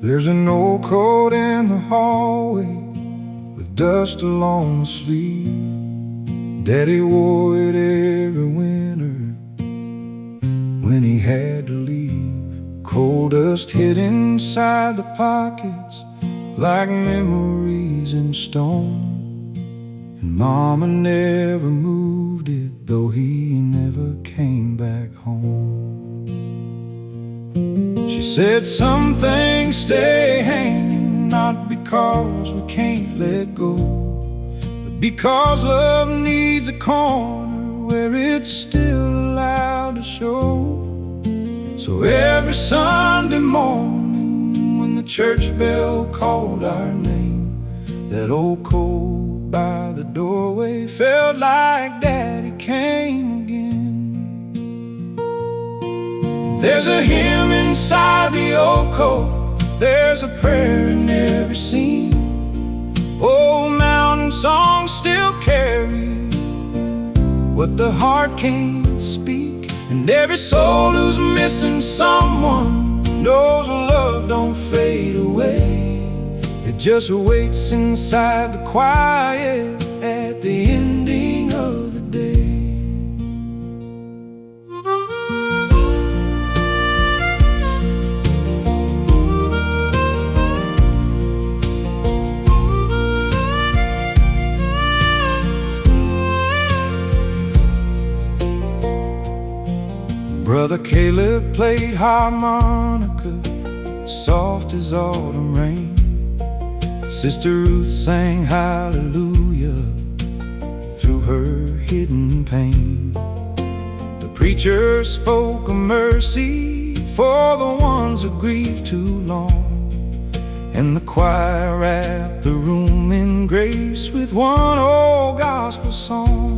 There's an old coat in the hallway with dust along the sleeve. Daddy wore it every winter when he had to leave. Coal dust hid inside the pockets like memories in stone. And Mama never moved it, though he never came back home. She said some things stay hanging, not because we can't let go, but because love needs a corner where it's still allowed to show. So every Sunday morning when the church bell called our name, that old coat by the doorway felt like Daddy came again. There's a hymn inside the old coat, there's a prayer in every scene. Old mountain songs still carry what the heart can't speak. And every soul who's missing someone knows love don't fade away. It just waits inside the quiet at the ending of the day. Brother Caleb played harmonica, soft as autumn rain. Sister Ruth sang hallelujah through her hidden pain. The preacher spoke of mercy for the ones who grieved too long, and the choir wrapped the room in grace with one old gospel song.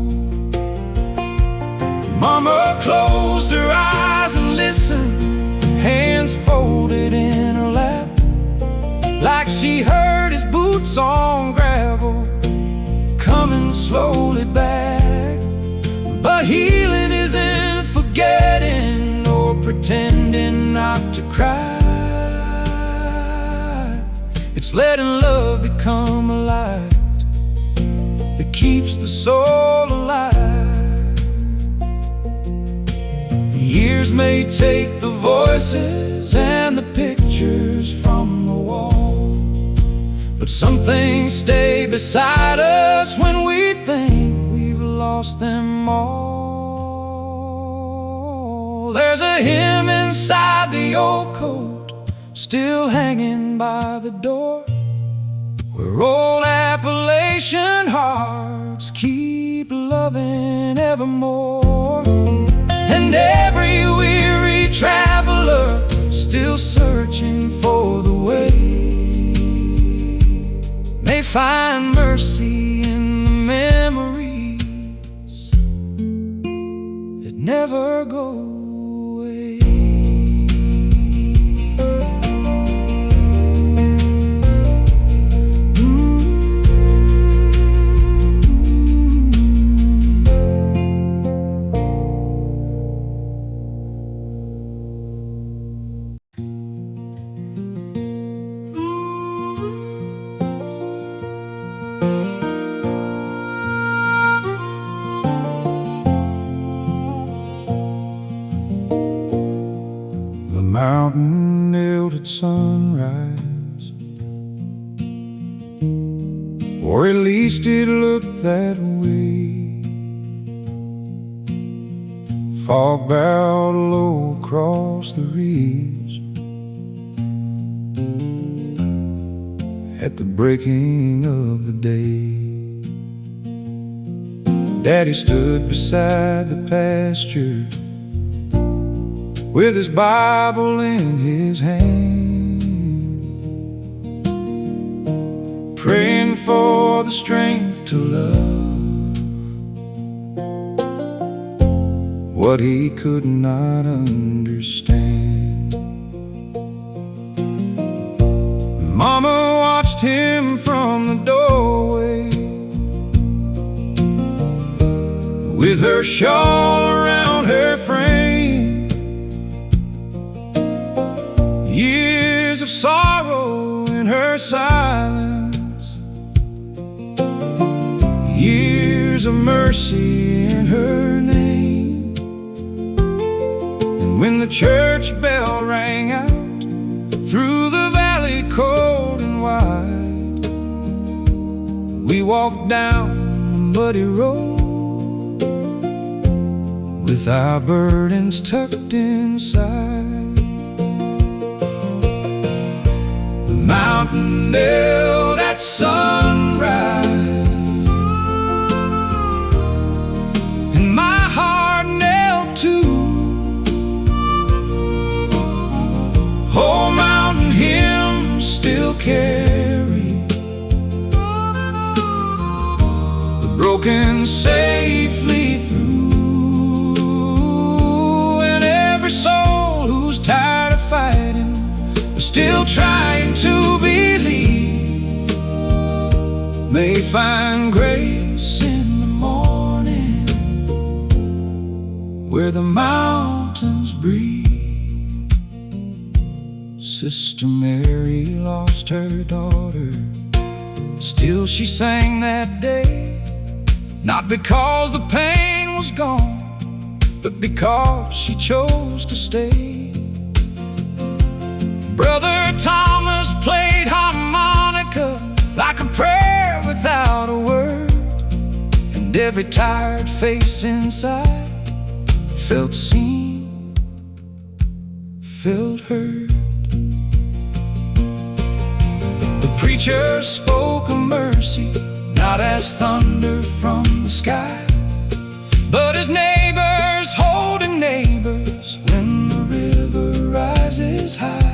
Mama closed her eyes and listened, hands folded in her lap, like she heard his boots on gravel coming slowly back. But healing isn't forgetting or pretending not to cry. It's letting love become a light that keeps the soul alive. Years may take the voices and the pictures from the wall, but some things stay beside us when we think we've lost them all. There's a hymn inside the old coat, still hanging by the door, where old Appalachian hearts keep loving evermore. And every weary traveler still searching for the way may find mercy in the memories that never go away. The mountain knelt at sunrise, or at least it looked that way. Fog bowed low across the ridge at the breaking of the day. Daddy stood beside the pasture with his Bible in his hand, praying for the strength to love what he could not understand. Mama watched him from the doorway with her shawl around her frame. Years of sorrow in her silence, years of mercy in her name. And when the church bell rang out through the valley cold and wide, we walked down the muddy road with our burdens tucked inside. The mountain knelt at sunrise, and my heart knelt too. Oh, mountain hymns still carry the broken safely through, and every soul who's tired of fighting but still trying to believe may find grace in the morning where the mountains breathe. Sister Mary lost her daughter, still she sang that day, not because the pain was gone, but because she chose to stay. Brother Thomas played harmonica like a prayer without a word, and every tired face inside felt seen, felt heard. The preacher spoke of mercy, not as thunder from the sky, but as neighbors holding neighbors when the river rises high.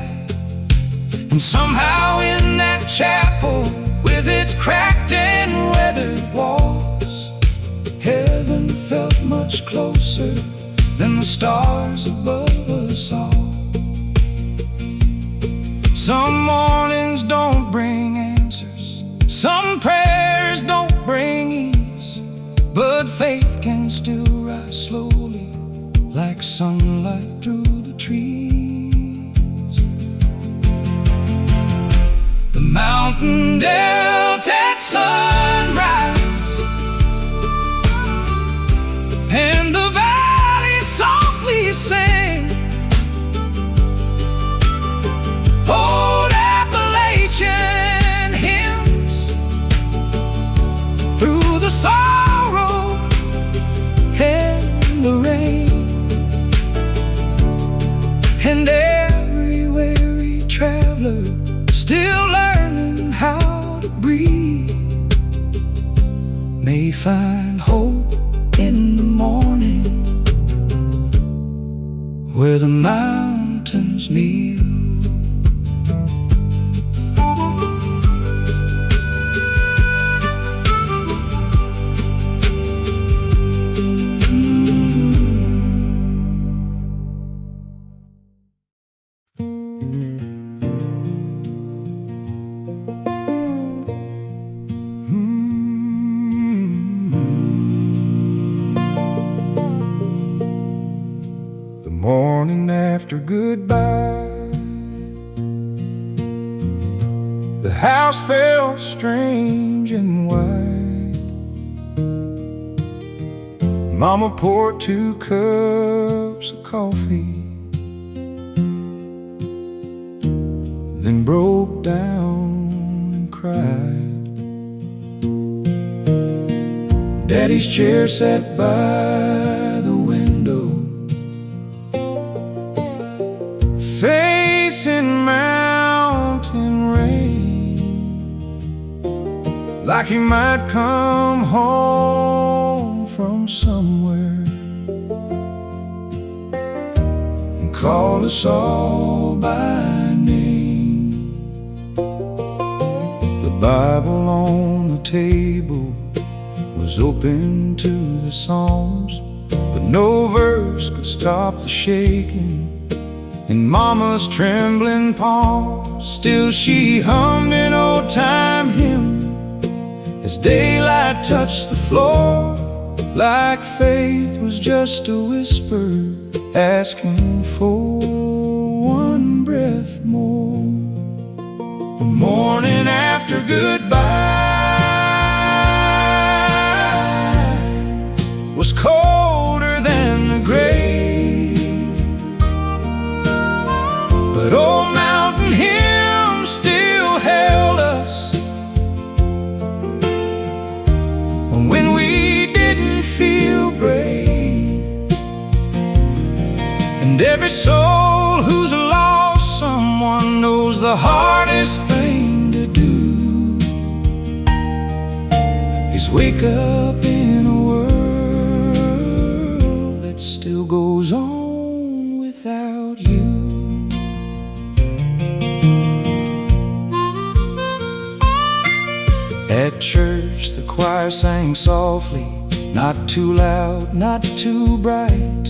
And somehow in that chapel, with its cracked and weathered walls, heaven felt much closer than the stars above us all. Some mornings don't bring answers, some prayers don't bring ease, but faith can still rise slowly like sunlight through the trees. The mountain knelt at sunrise, and the valley softly sang. Old Appalachian hymns through the sorrow and the rain, and every weary traveler still learning how to breathe may find hope in the morning where the mountains kneel. The morning after goodbye, the house felt strange and wide. Mama poured 2 cups of coffee, then broke down and cried. Daddy's chair sat by the window, facing mountain rain, like he might come home from somewhere and call us all by name. The Bible on the table was open to the Psalms, but no verse could stop the shaking in Mama's trembling palms. Still she hummed an old-time hymn as daylight touched the floor, like faith was just a whisper asking for one breath more. morning after goodbye was colder than the grave, but old mountain hymn still held us when we didn't feel brave. And every soul who's lost someone knows the hardest thing to do is wake up in a world that still goes on without you. At church the choir sang softly, not too loud, not too bright,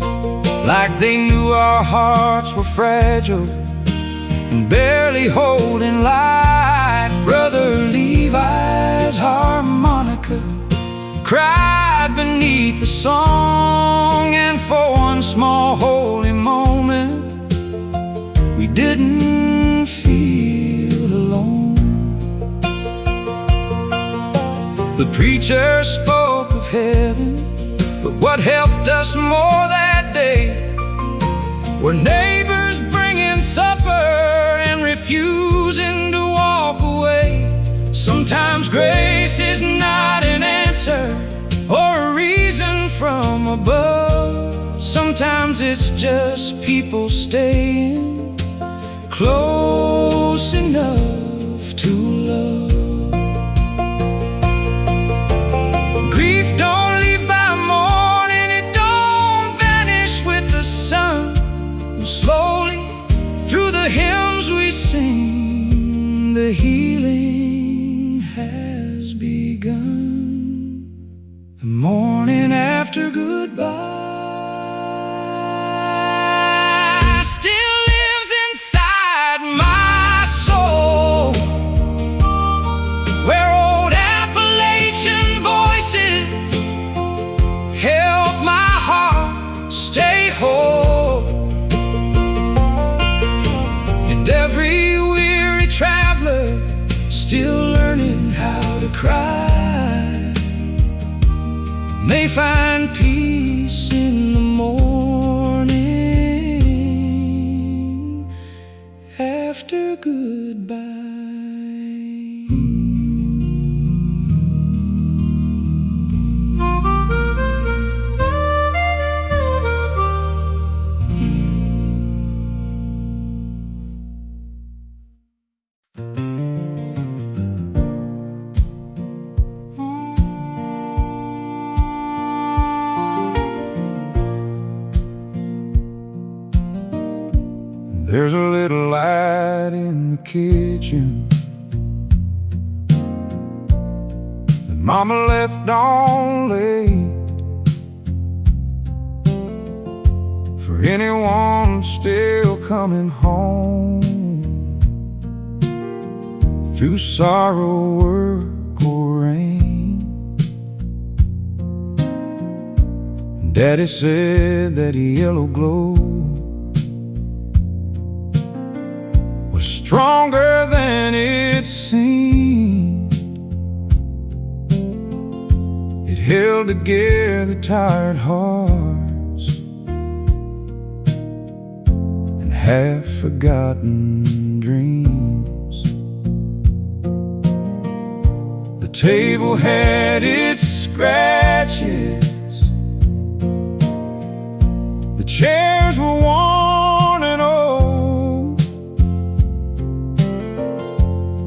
like they knew our hearts were fragile and barely holding light. Brother Levi's harmonica cried beneath the song, and for one small holy moment we didn't feel alone. The preacher spoke of heaven, but what helped us more that day were neighbors bringing supper and refusing to walk away. Sometimes grace is not an answer or a reason from above. Sometimes it's just people staying close enough to love. Grief don't leave by morning, it don't vanish with the sun. And slowly through the hymns we sing, the healing has begun. The morning after goodbye still lives inside my soul, where old Appalachian voices help my heart stay whole. And every weary traveler still learning how to cry may find peace in the morning after goodbye. There's a little light in the kitchen that Mama left on late for anyone still coming home through sorrow, work, or rain. Daddy said that yellow glow stronger than it seemed. It held together tired hearts and half-forgotten dreams. The table had its scratches, the chairs were worn and old,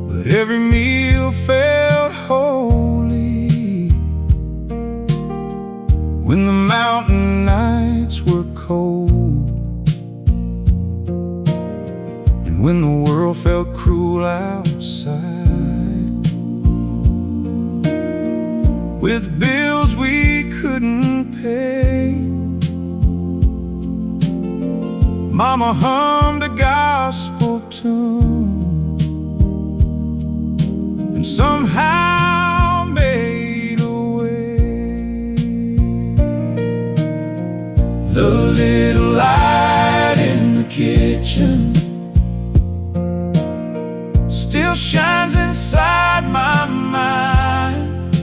but every meal felt holy when the mountain nights were cold, and when the world felt cruel outside, with bills we couldn't pay. Mama hummed a gospel tune and somehow made a way. The little light in the kitchen still shines inside my mind.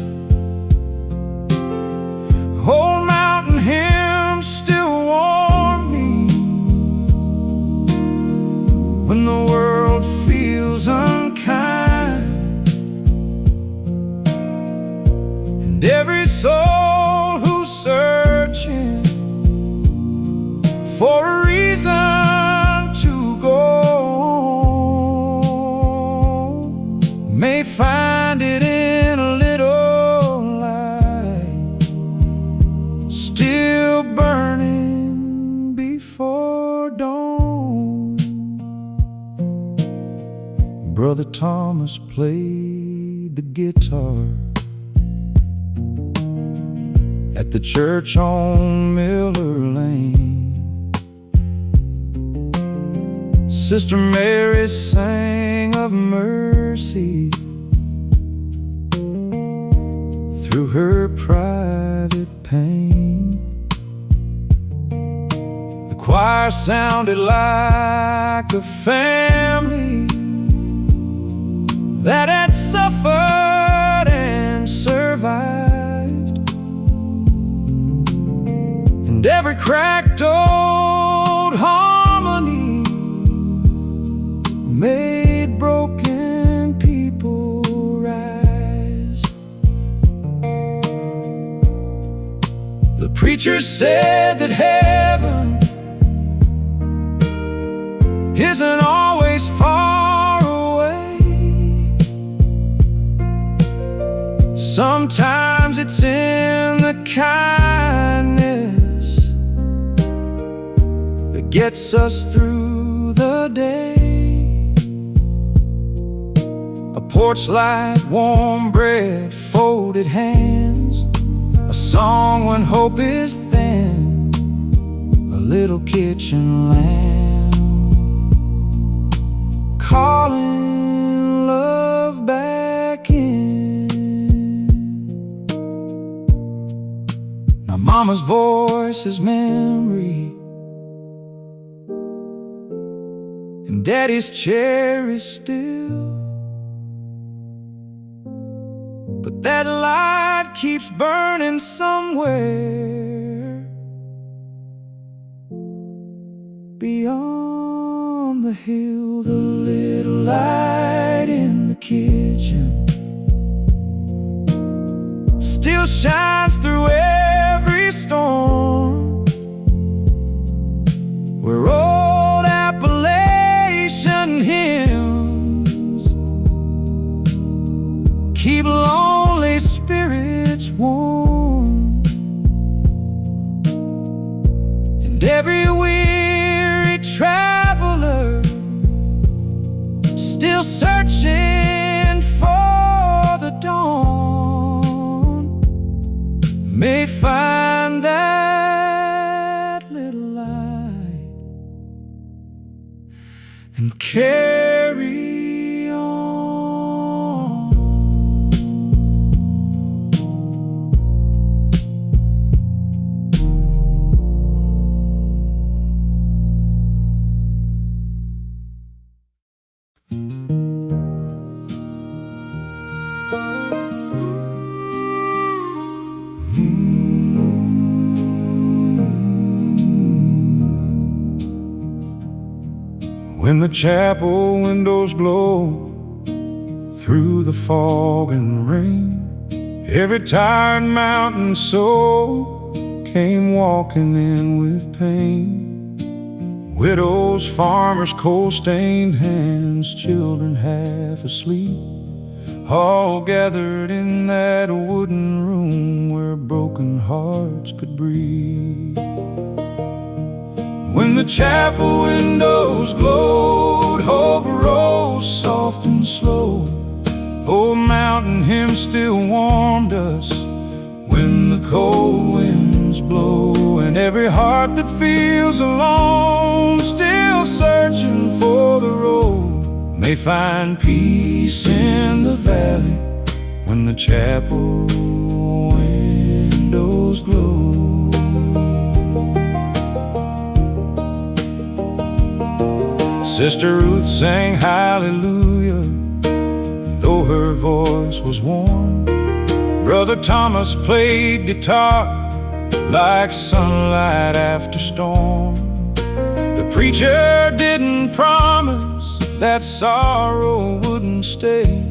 Old mountain hymns still warm me when the world feels unkind, and every soul who's searching for a reason to go may find it in a little light still burning before dawn. Brother Thomas played the guitar at the church on Miller Lane. Sister Mary sang of mercy through her private pain. The choir sounded like a family that had suffered and survived, and every cracked old harmony made broken people rise. The preacher said that heaven isn't always far away. Sometimes it's in the kindness that gets us through the day. A porch light, warm bread, folded hands, a song when hope is thin, a little kitchen lamp calling love back in. Now Mama's voice is memory, and Daddy's chair is still, but that light keeps burning somewhere beyond the hill. The little light in the kitchen still shines through every storm, where old Appalachian hymns keep lonely spirits warm, and every weary traveler still searching for the dawn may find that little light and carry on. When the chapel windows glow through the fog and rain, every tired mountain soul came walking in with pain. Widows, farmers, coal-stained hands, children half asleep, all gathered in that wooden room where broken hearts could breathe. When the chapel windows glowed, hope rose soft and slow. Old mountain hymns still warmed us when the cold winds blow. And every heart that feels alone, still searching for the road, may find peace in the valley when the chapel windows glow. Sister Ruth sang hallelujah her voice was warm. Brother Thomas played guitar like sunlight after storm. The preacher didn't promise that sorrow wouldn't stay.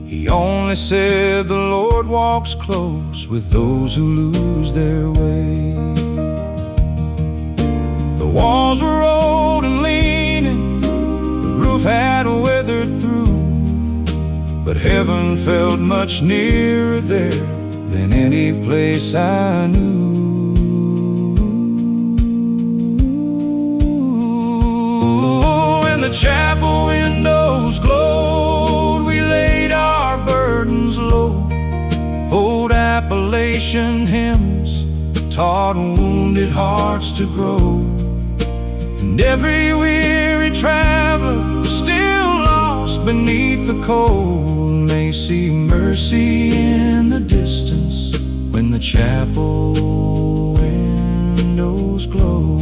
He only said the Lord walks close with those who lose their way. The walls were old and leaning, the roof had weathered through, but heaven felt much nearer there than any place I knew. When the chapel windows glowed, we laid our burdens low. Old Appalachian hymns taught wounded hearts to grow. And every weary traveler still lost beneath the cold may see mercy in the distance when the chapel windows glow.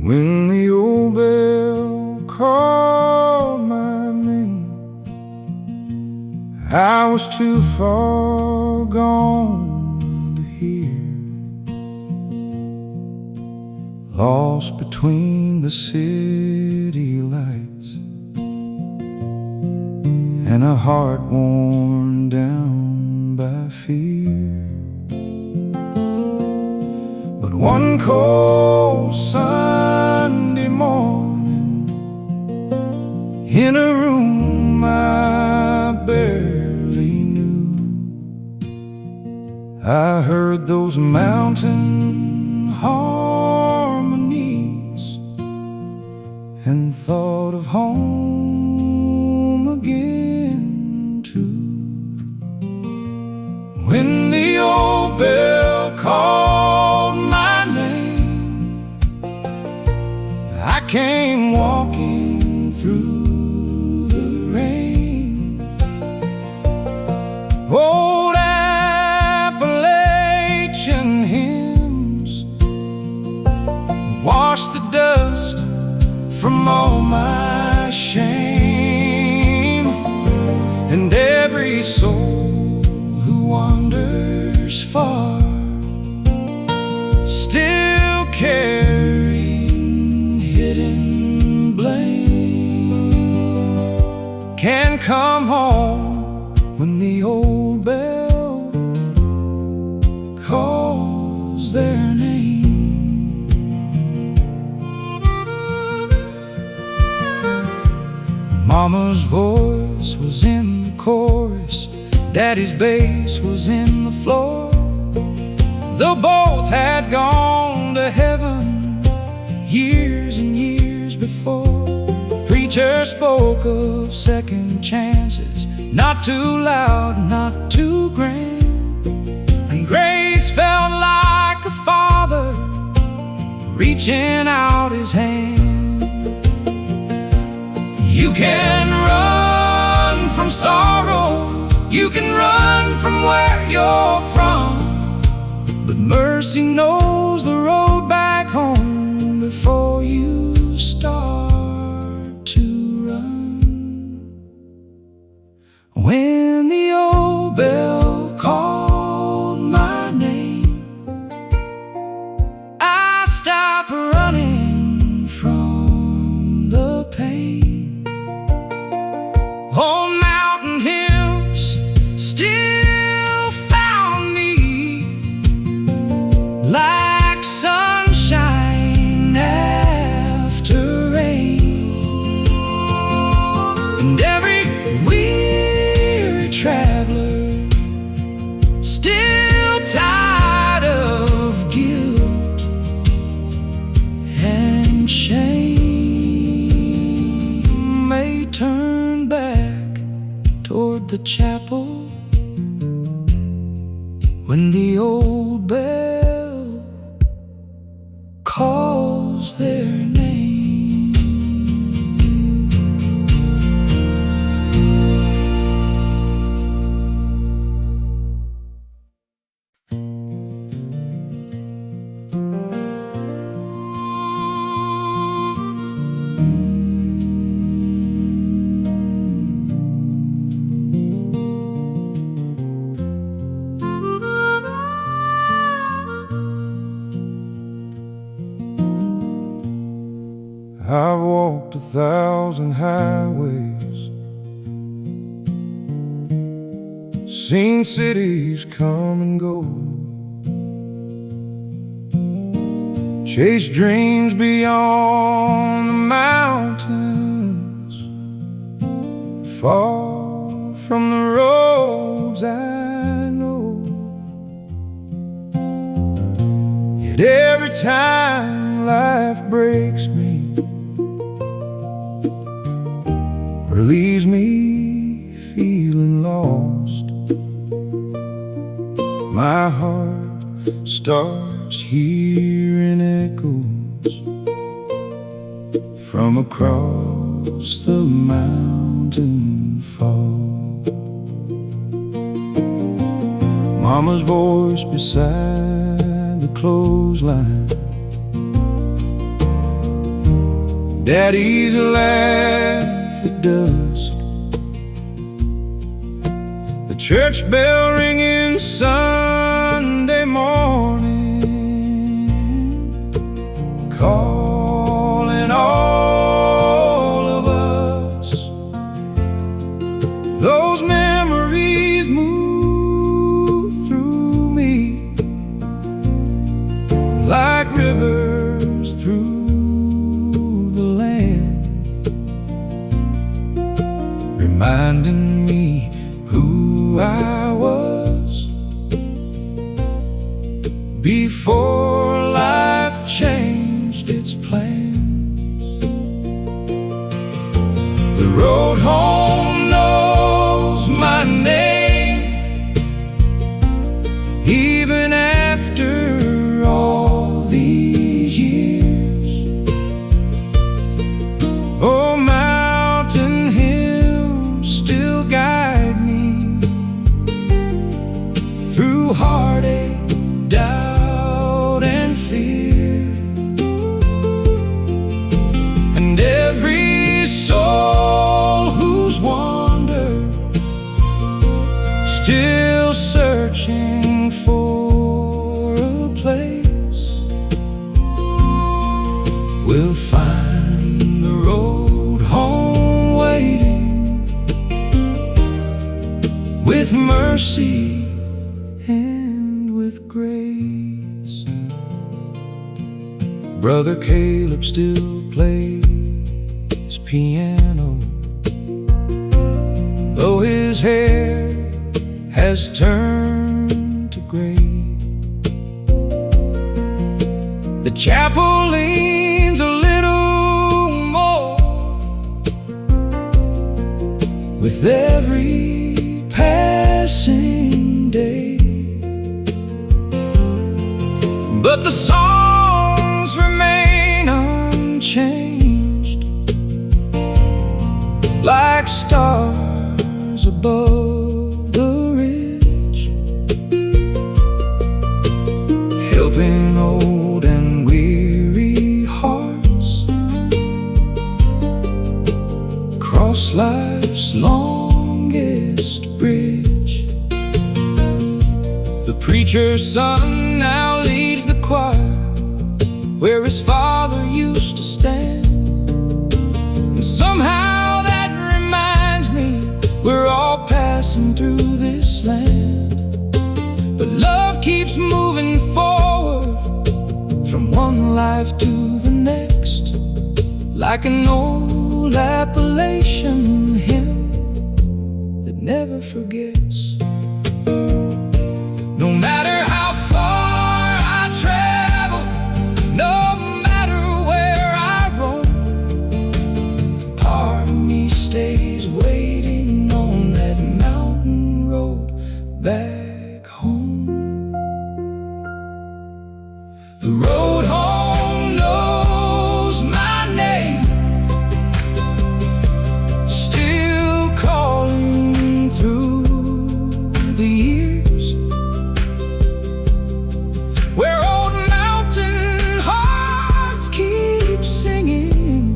When the old bell called my name, I was too far gone to hear, lost between the city lights and a heart worn down by fear. But one cold Sunday morning, in a room I barely knew, I heard those mountain harmonies and thought of home again too. When the old bell called my name, I came walking through the rain. Old Appalachian hymns washed the dust from all my shame, and every soul who wanders far still carrying hidden blame can come home when the old bell calls their name. Mama's voice was in the chorus, Daddy's bass was in the floor. Though both had gone to heaven years and years before, preacher spoke of second chances, not too loud, not too grand, and grace felt like a father reaching out his hand. You can run from sorrow, you can run from where you're from, but mercy knows the road back home before you start to run. When the old bell called my name, I stopped running from the pain. Old mountain hymns still found me like sunshine after rain, and every weary traveler still tired of guilt and shame may turn back toward the chapel when the old bell calls their name. I've walked 1,000 highways, seen cities come and go, chased dreams beyond the mountains, far from the roads I know. Yet every time life breaks me or leaves me feeling lost, my heart starts hearing echoes from across the mountain fall. Mama's voice beside the clothesline, Daddy's laugh at dusk, the church bell ringing Sunday morning, calling all of us. Those memories move through me like rivers through the land, reminding me who I was before life changed its plans. The road home knows my name, even after all these years. Oh, mountain hymns still guide me through heartache, doubt, and fear. And every soul who's wandered, still searching for a place, will find the road home waiting, with mercy and with grace. Brother Caleb still plays piano, though his hair has turned to gray. The chapel leans a little more with every passing day, but the songs remain unchanged, like stars above the ridge, helping old and weary hearts cross life's longest bridge. The preacher's son now leads the choir where his father used to stand, and somehow that reminds me we're all passing through this land. But love keeps moving forward from one life to the next, like an old Appalachian hymn that never forgets. No matter how far I travel, no matter where I roam, part of me stays waiting on that back home. The road home knows my name, still calling through the years, where old mountain hearts keep singing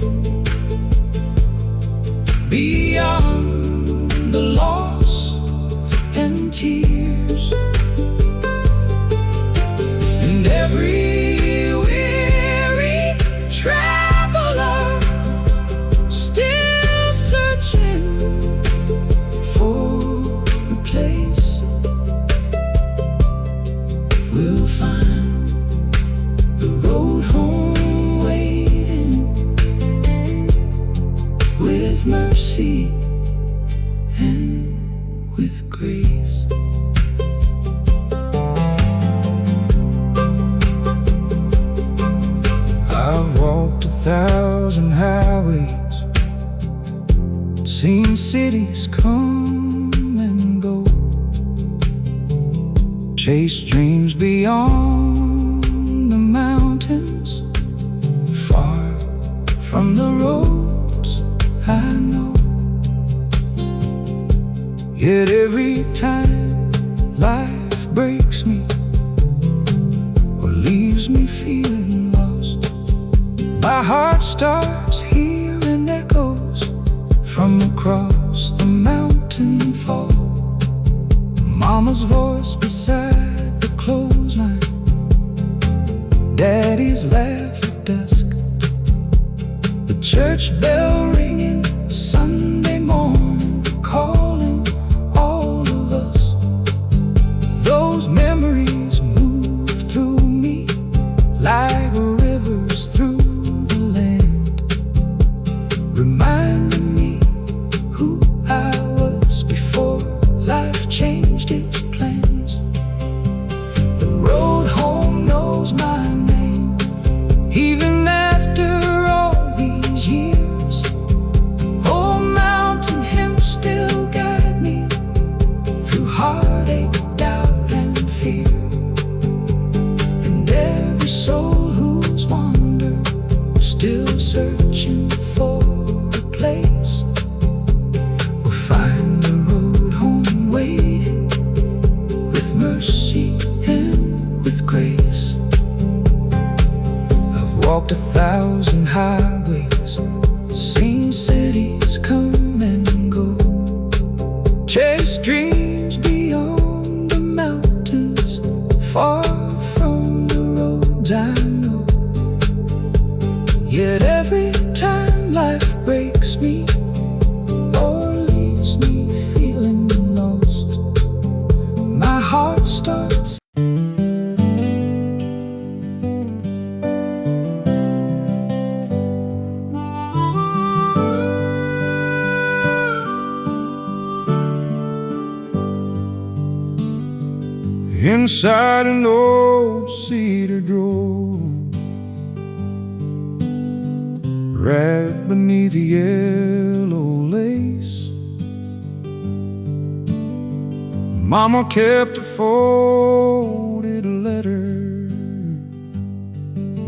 beyond the loss and tears. And every weary traveler still searching for a place will find the road home waiting with mercy and with grace. I've walked 1,000 highways, seen cities come and go, chased dreams beyond the mountains, far from the roads I know. Yet every time life breaks me or leaves me feeling lost, my heart starts hearing echoes from across the mountain fall. Mama's voice beside the clothesline, Daddy's laugh at dusk, the church bell ringing Sunday morning, calling all of us. Those memories move through me like rivers through the land, reminding me who I was before life changed its plans. The road home knows my name, even after all these years. Old mountain hymns still guide me through heartache, doubt, and fear. And every soul who's wandered, still searching for a place, will find the road home waiting with mercy and with grace. I've walked 1,000 highways, seen cities come and go, chased dreams beyond the mountains, far from the roads I know. Yet every time life breaks me or leaves me feeling lost, my heart starts inside an old cedar grove, right beneath the yellow lace. Mama kept a folded letter,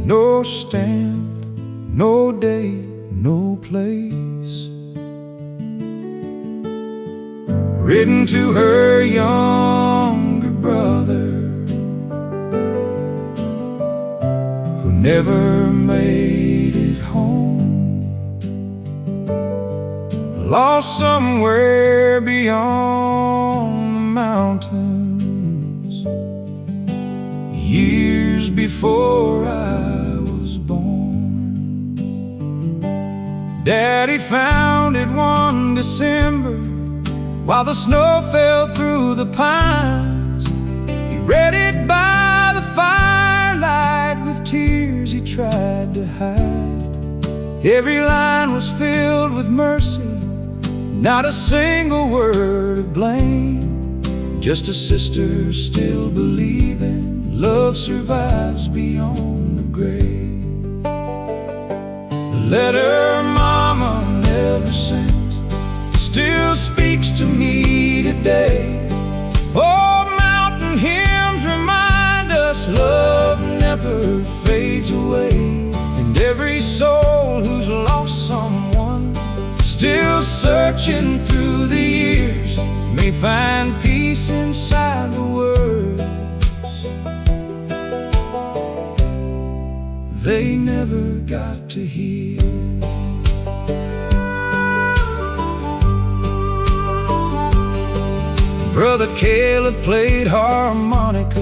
no stamp, no date, no place, written to her younger brother who never made it home, lost somewhere beyond the mountains, years before I was born. Daddy found it one December while the snow fell through the pines. He read it by the firelight with tears he tried to hide. Every line was filled with mercy, not a single word of blame, just a sister still believing love survives beyond the grave. The letter Mama never sent still speaks to me today. Oh, fades away, and every soul who's lost someone, still searching through the years, may find peace inside the words they never got to hear. Brother Caleb played harmonica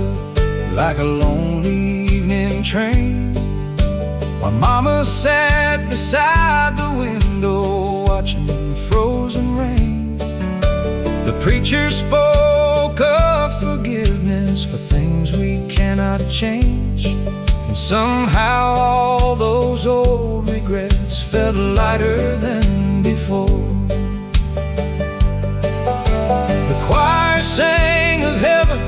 like a lonely evening train, while Mama sat beside the window watching frozen rain. The preacher spoke of forgiveness for things we cannot change, and somehow all those old regrets felt lighter than before. The choir sang of heaven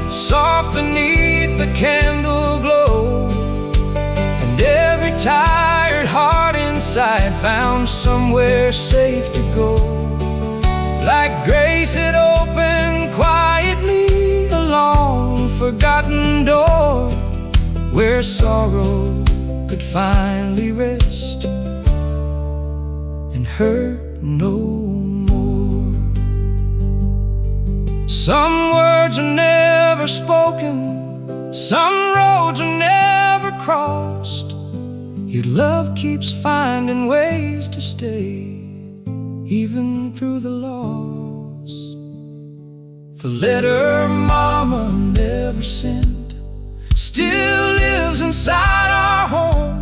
soft beneath the candle glow, and every tired heart inside found somewhere safe to go. Like grace had opened quietly a long forgotten door, where sorrow could finally rest and hurt no more. Some words are never spoken, some roads are never crossed, yet love keeps finding ways to stay, even through the loss. The letter Mama never sent still lives inside our home,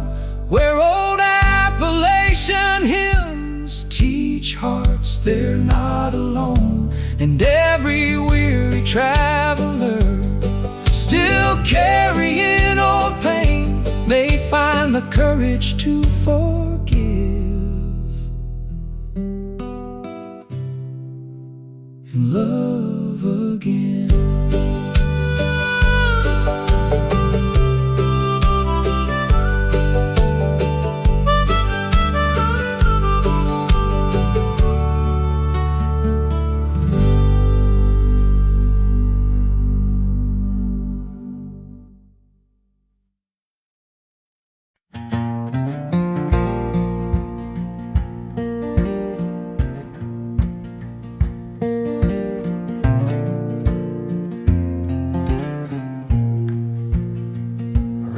where old Appalachian hymns teach hearts they're not alone. And every weary traveler, still carrying old pain, may find the courage to forgive and love again.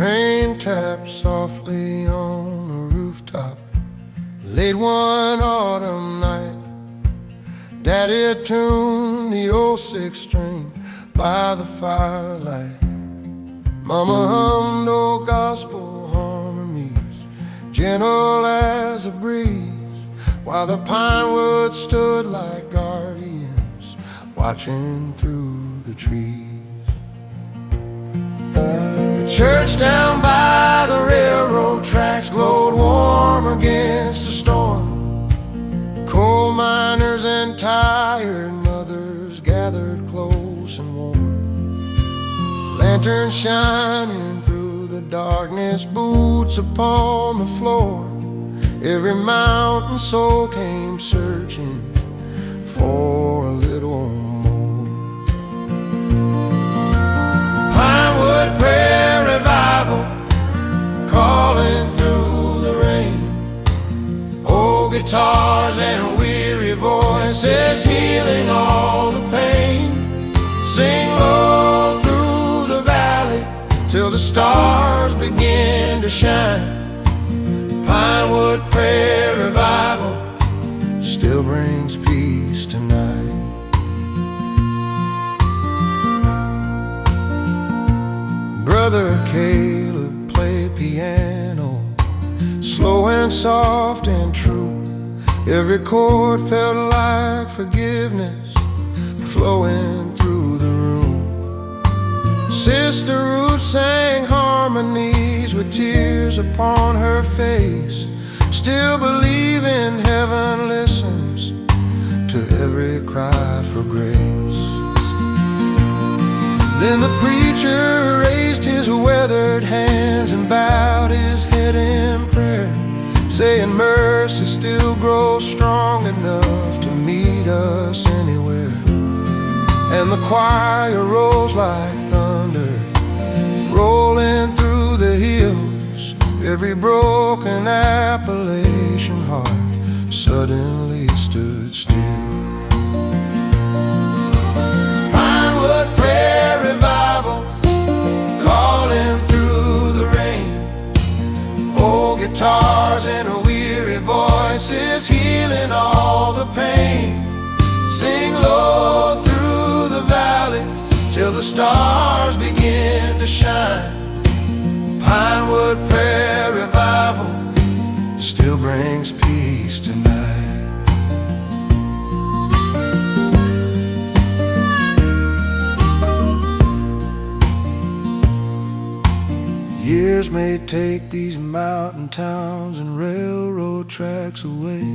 Rain tapped softly on the rooftop late one autumn night. Daddy tuned the old sixth string by the firelight. Mama hummed old gospel harmonies, gentle as a breeze, while the pine woods stood like guardians, watching through the trees. The church down by the railroad tracks glowed warm against the storm. Coal miners and tired mothers gathered close and warm, lanterns shining through the darkness, boots upon the floor. Every mountain soul came searching for a little more. Pinewood prayer revival calling through the rain. Old guitars and weary voices healing all the pain. Sing low through the valley till the stars begin to shine. Pinewood prayer revival still brings peace tonight. Brother Caleb played piano, slow and soft and true. Every chord felt like forgiveness flowing through the room. Sister Ruth sang harmonies with tears upon her face, still believing heaven listens to every cry for grace. Then the preacher raised his weathered hands and bowed his head in prayer, saying mercy still grows strong enough to meet us anywhere. And the choir rose like thunder, rolling through the hills, Every broken Appalachian heart suddenly stood still. Pinewood prayer revival, calling through the rain. Old guitars and weary voices, healing all the pain. Sing low through the valley till the stars begin to shine. Pinewood prayer revival still brings peace tonight. Years may take these mountain towns and railroad tracks away,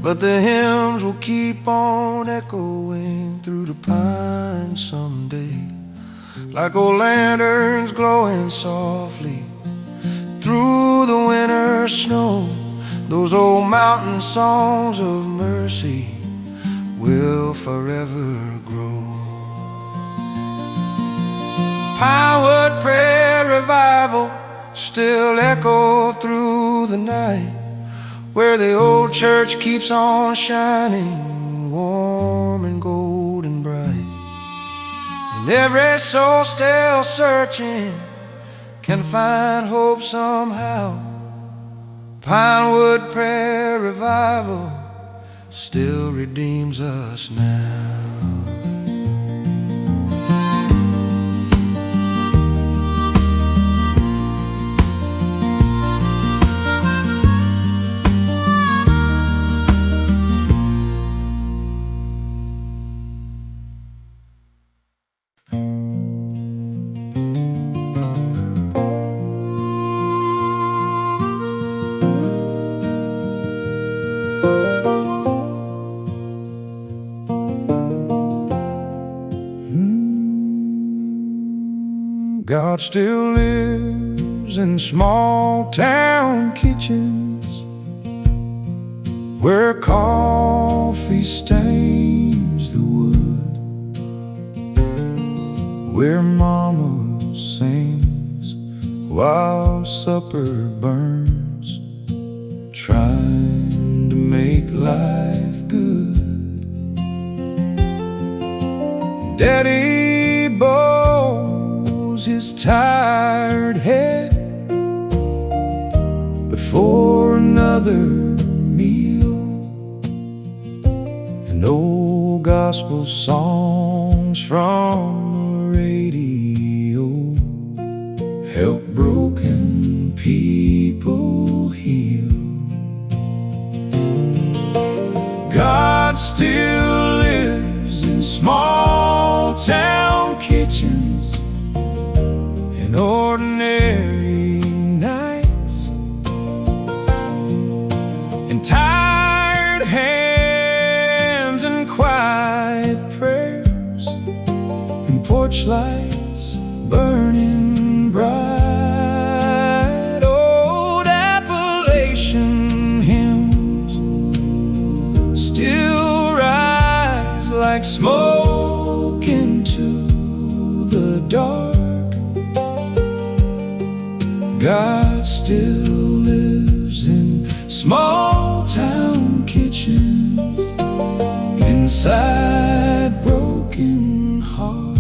but the hymns will keep on echoing through the pines someday, like old lanterns glowing softly through the winter snow. Those old mountain songs of mercy will forever grow. Pinewood prayer revival still echo through the night, where the old church keeps on shining warm and golden bright. And every soul still searching can find hope somehow. Pinewood prayer revival still redeems us now. God still lives in small town kitchens, where coffee stains the wood, where mama sings while supper burns, trying to make life good. Daddy bows his tired head before another meal, and old gospel songs from the radio help broken people heal. God still lives in small town kitchens, in ordinary nights, in tired hands and quiet prayers, in porch lights burning bright. Old Appalachian hymns still rise like smoke into the dark. God still lives in small town kitchens, inside broken hearts.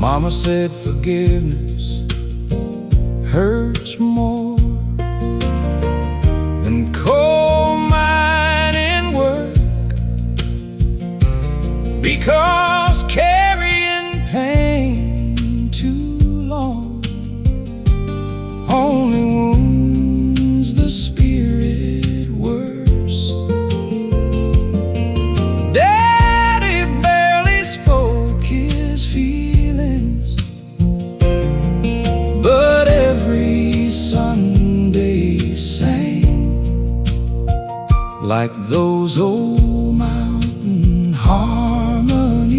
Mama said forgiveness hurts more than coal mining work, because carrying pain too long only wounds the spirit worse. Daddy barely spoke his feelings, but every Sunday sang like those old mountain harmonies,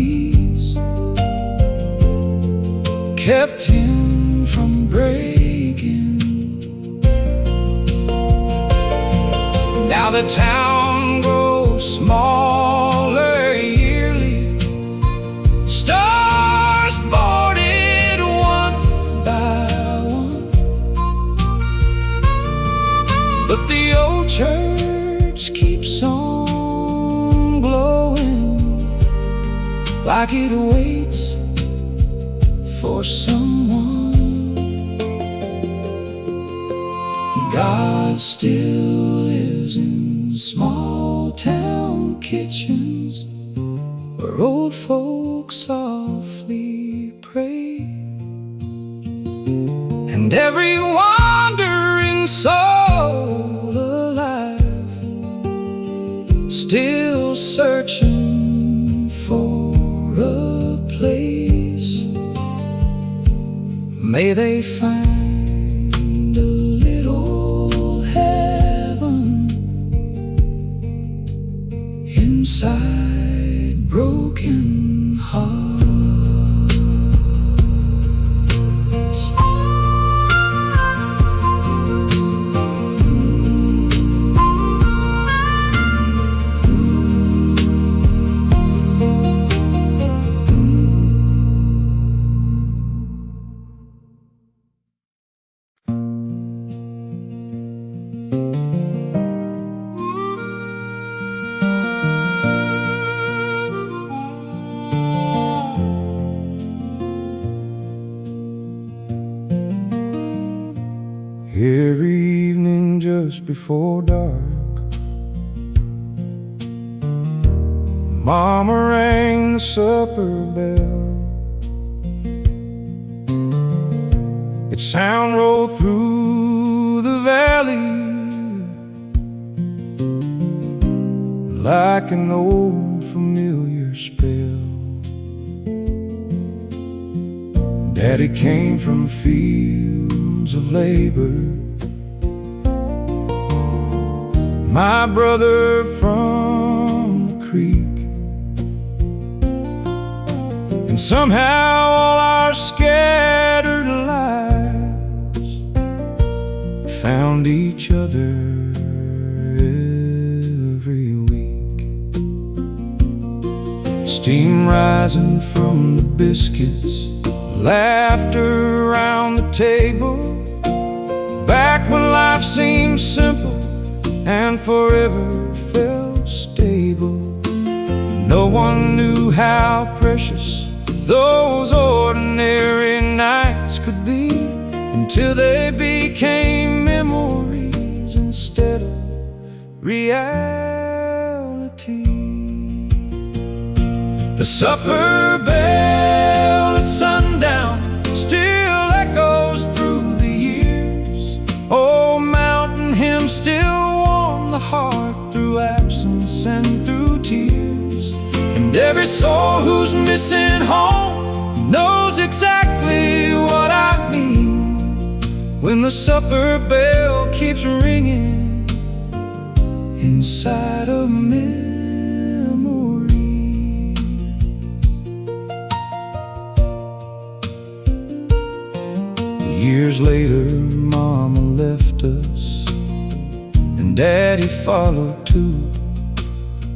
kept him from breaking. Now the town grows smaller yearly, but the old church keeps on glowing, like it waits for someone. God still lives in small town kitchens, where old folks softly pray, and every wandering soul alive still searching for a place. May they find a little heaven inside broken hearts. Every evening just before dark, Mama rang the supper bell. Its sound rolled through the valley like an old familiar spell. Daddy came from fields of labor, my brother from the creek, and somehow all our scattered lives found each other every week. Steam rising from the biscuits, laughter around the table, back when life seemed simple and forever felt stable. No one knew how precious those ordinary nights could be, until they became memories instead of reality. The supper bell at sundown still echoes through the years. Old mountain hymns still warm the heart through absence and through tears. And every soul who's missing home knows exactly what I mean when the supper bell keeps ringing inside a memory. Years later, Mama left us, and Daddy followed too.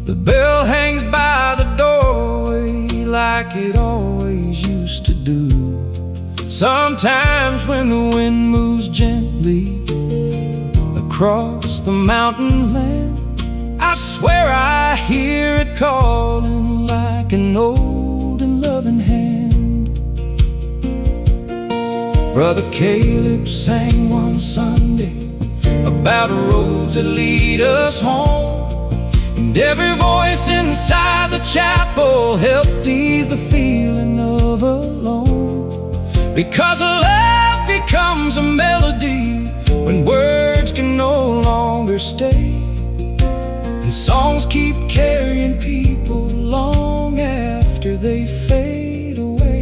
The bell hangs by the doorway like it always used to do. Sometimes when the wind moves gently across the mountain land, I swear I hear it calling like an old and loving hand. Brother Caleb sang one Sunday about roads that lead us home, and every voice inside the chapel helped ease the feeling of alone. Because love becomes a melody when words can no longer stay, and songs keep carrying people long after they fade away.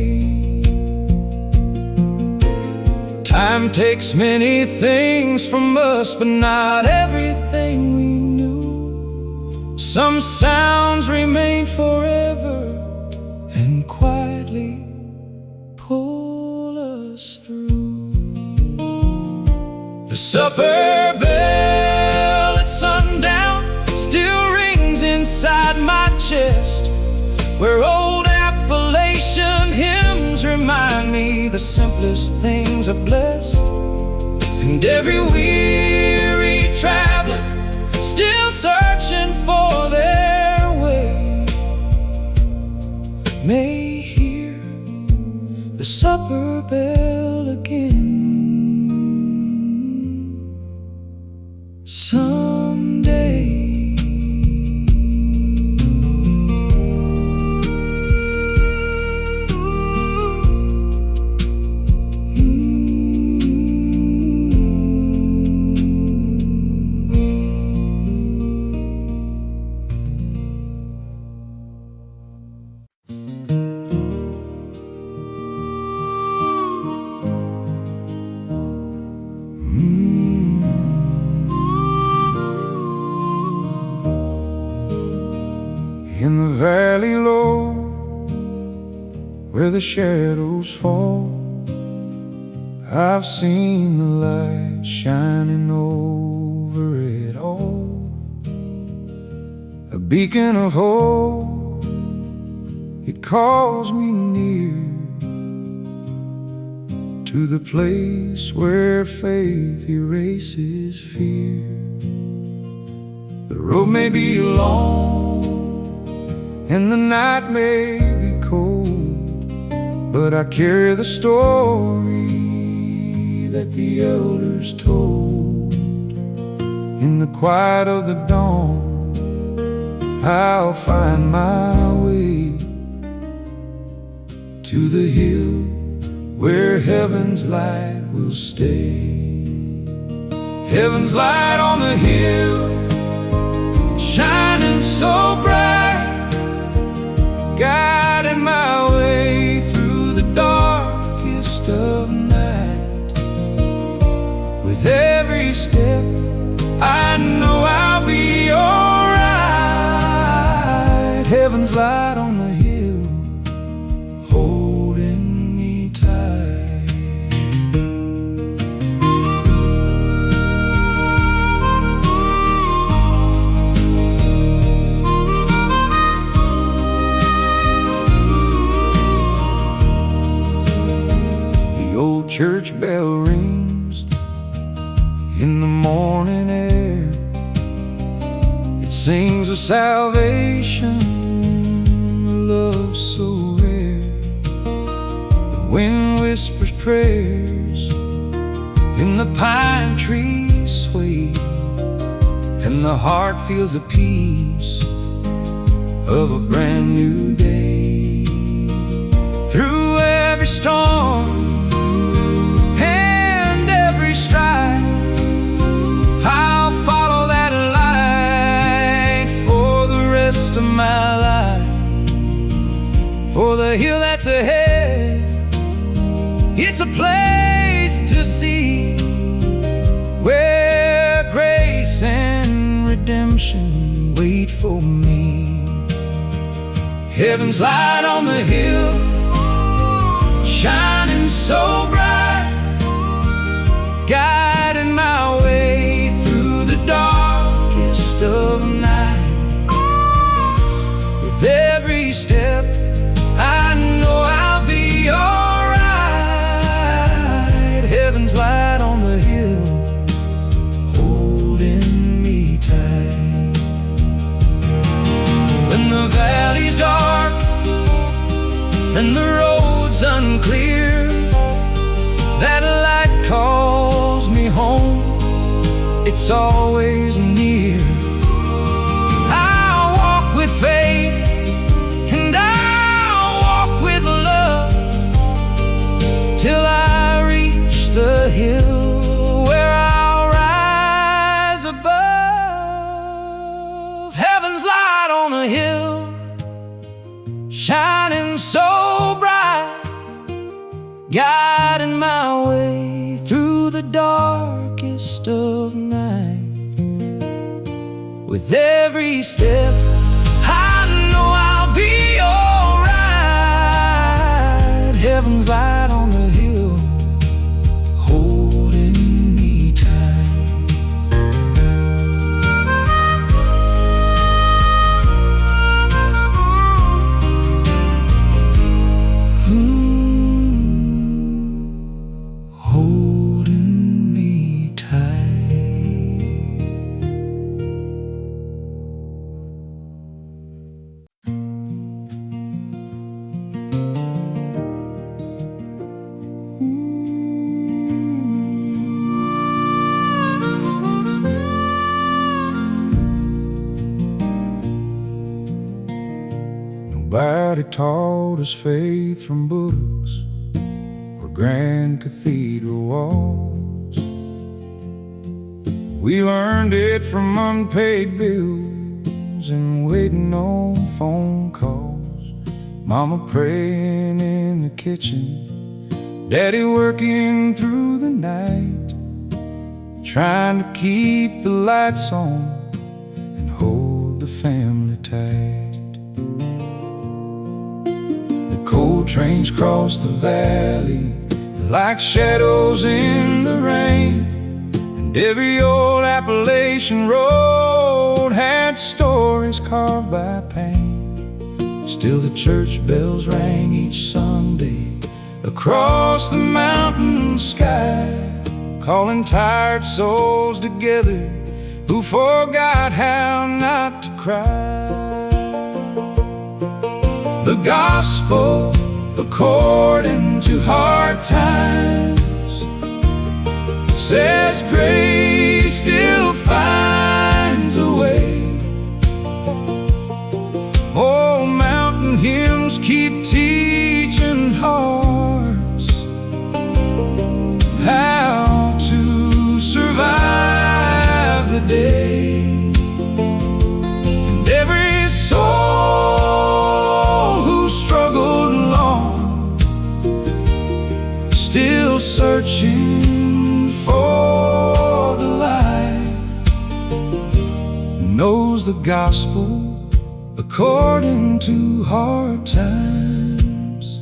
Time takes many things from us, but not everything we knew. Some sounds remain forever and quietly pull us through. The supper bell at sundown still rings inside my chest, where old Appalachian hymns remind me the simplest things are blessed, and every weary track supper bell again. Someday in the valley low, where the shadows fall, I've seen the light shining over it all. A beacon of hope, it calls me near to the place where faith erases fear. The road may be long and the night may be cold, but I carry the story that the elders told. In the quiet of the dawn, I'll find my way to the hill where heaven's light will stay. Heaven's light on the hill, shining so bright, guiding my way through the darkest of night. With every step, I know I'll be alright. Heaven's light on the hill, holding me tight. The old church bell rings in the morning air. It sings of salvation, a love so rare. The wind whispers prayers in the pine trees sway, and the heart feels the peace of a brand new day. Through every storm and every strife, I'll follow that light for the rest of my life. For the hill that's ahead, it's a place to see, where grace and redemption wait for me. Heaven's light on the hill, shining so bright, guiding my way through the darkest of night. With every step, I know I'll be alright. Heaven's light on the hill, holding me tight. When the valley's dark and the road's unclear, that light calls me home, it's always near. I'll walk with faith and I'll walk with love till I reach the hill where I'll rise above. Heaven's light on the hill, shining so bright, guiding my way through the darkest of night. With every step, I know I'll be alright. Heaven's light on the hill, holding me tight. Holding me tight. Nobody taught us faith from books or grand cathedral walls. We learned it from unpaid bills and waiting on phone calls. Mama praying in the kitchen, Daddy working through the night, trying to keep the lights on and hold the family tight. The coal trains cross the valley like shadows in the rain, and every old Appalachian road had stories carved by pain. Still the church bells rang each Sunday across the mountain sky, calling tired souls together who forgot how not to cry. The gospel according to hard times says grace still finds a way. Oh, mountain hymns keep teaching hearts how to survive the day. And every soul who struggled long, still searching for the light, knows the gospel according to hard times.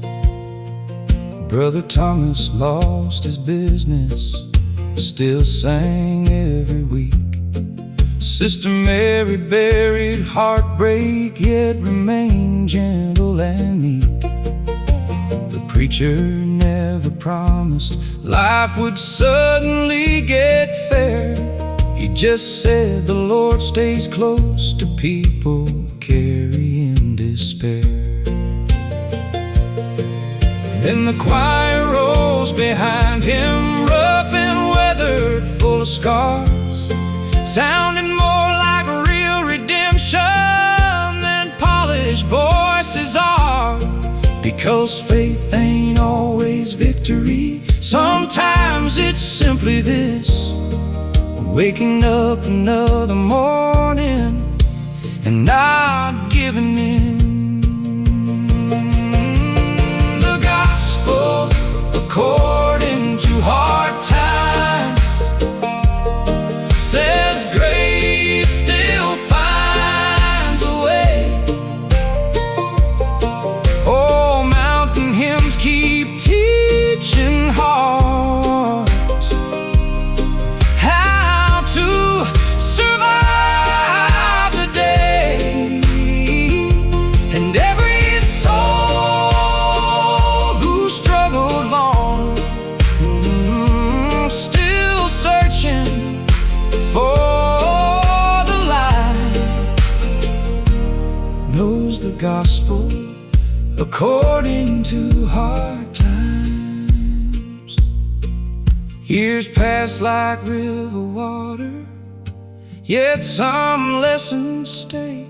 Brother Thomas lost his business, still sang every week. Sister Mary buried heartbreak, yet remained gentle and meek. The preacher never promised life would suddenly get fair. He just said the Lord stays close to people carrying despair. Then the choir rose behind him, rough and weathered, full of scars, sounding more like real redemption than polished voices are. Because faith ain't always victory, sometimes it's simply this: waking up another morning and not giving in. The gospel according to hard times says grace still finds a way. Oh, mountain hymns keep teaching hearts how to survive the day. And every soul who struggled long, still searching for the light, knows the gospel according to hard times. Years pass like river water, yet some lessons stay.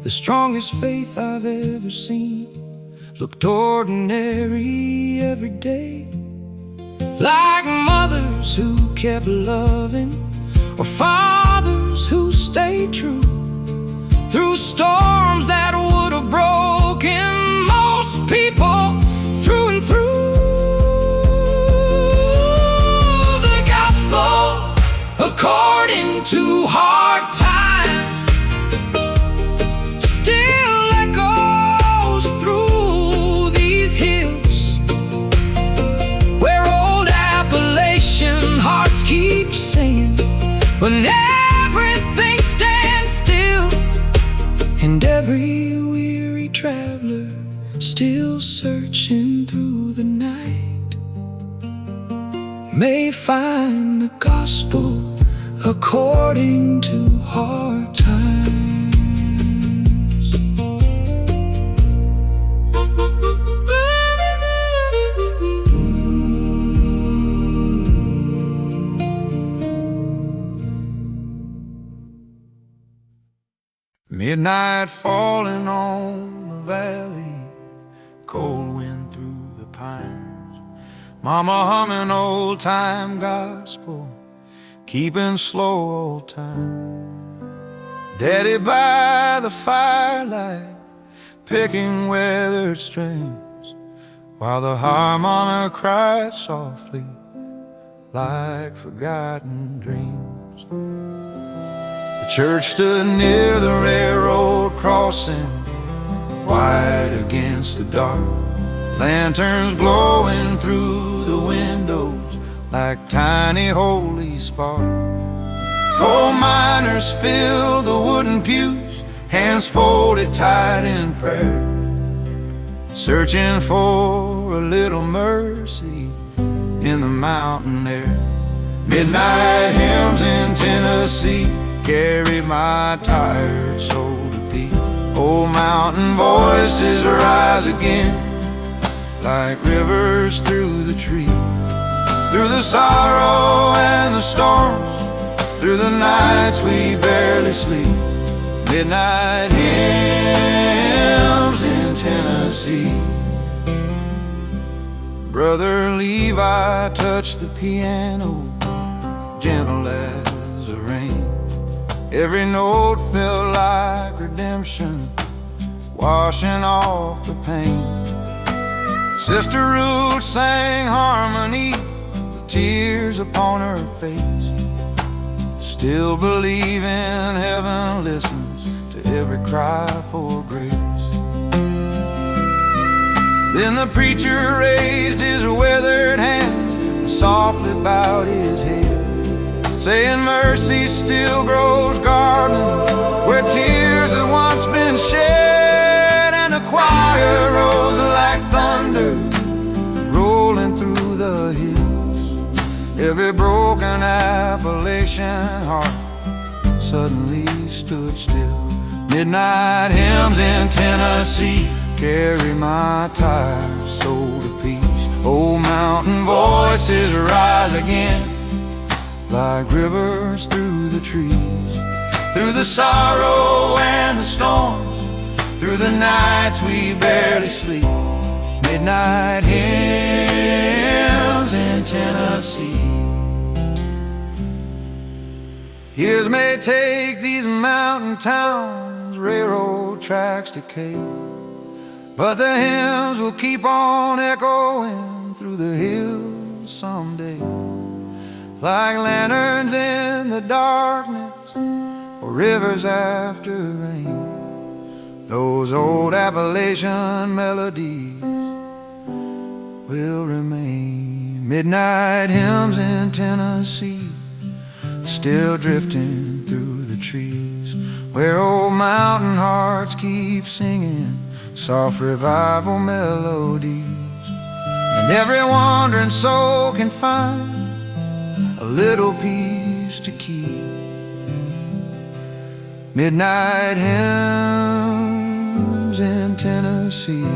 The strongest faith I've ever seen looked ordinary every day, like mothers who kept loving, or fathers who stayed true through storms that would have broken most people through and through. The gospel according to hard times still echoes through these hills, where old Appalachian hearts keep singing when everything stands still, and every weary traveler still searching through the night may find the gospel according to hard times. Midnight falling on the valley, cold wind through the pines. Mama humming old-time gospel, keeping slow old time. Daddy by the firelight, picking weathered strings, while the harmonica cried softly like forgotten dreams. The church stood near the railroad crossing, white against the dark, lanterns glowing through the windows like tiny holy sparks. Coal miners filled the wooden pews, hands folded tight in prayer, searching for a little mercy in the mountain air. Midnight hymns in Tennessee carry my tired soul to peace. Old mountain voices rise again like rivers through the trees, through the sorrow and the storms, through the nights we barely sleep. Midnight hymns in Tennessee. Brother Levi touched the piano, gentle as the rain. Every note felt like redemption, washing off the pain. Sister Ruth sang harmony with tears upon her face, still believing heaven listens to every cry for grace. Then the preacher raised his weathered hands and softly bowed his head, saying mercy still grows garland where tears have once been shed. And the choir rose like thunder rolling through the hills. Every broken Appalachian heart suddenly stood still. Midnight hymns in Tennessee carry my tired soul to peace. Old mountain voices rise again like rivers through the trees, through the sorrow and the storms, through the nights we barely sleep. Midnight hymns in Tennessee. Years may take these mountain towns, railroad tracks decay, but the hymns will keep on echoing through the hills someday, like lanterns in the darkness or rivers after rain. Those old Appalachian melodies will remain. Midnight hymns in Tennessee, still drifting through the trees, where old mountain hearts keep singing soft revival melodies. And every wandering soul can find a little peace to keep. Midnight hymns in Tennessee.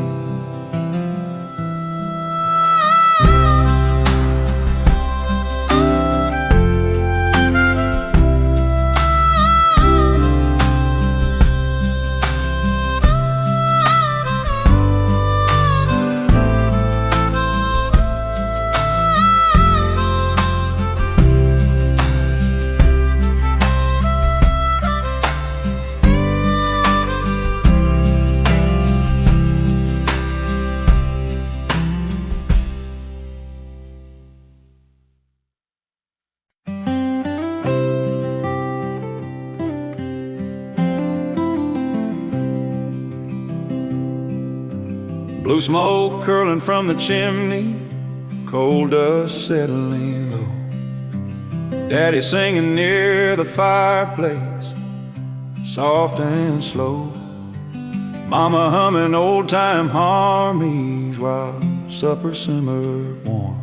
Blue smoke curling from the chimney, coal dust settling low. Daddy singing near the fireplace, soft and slow. Mama humming old-time harmonies while supper simmered warm.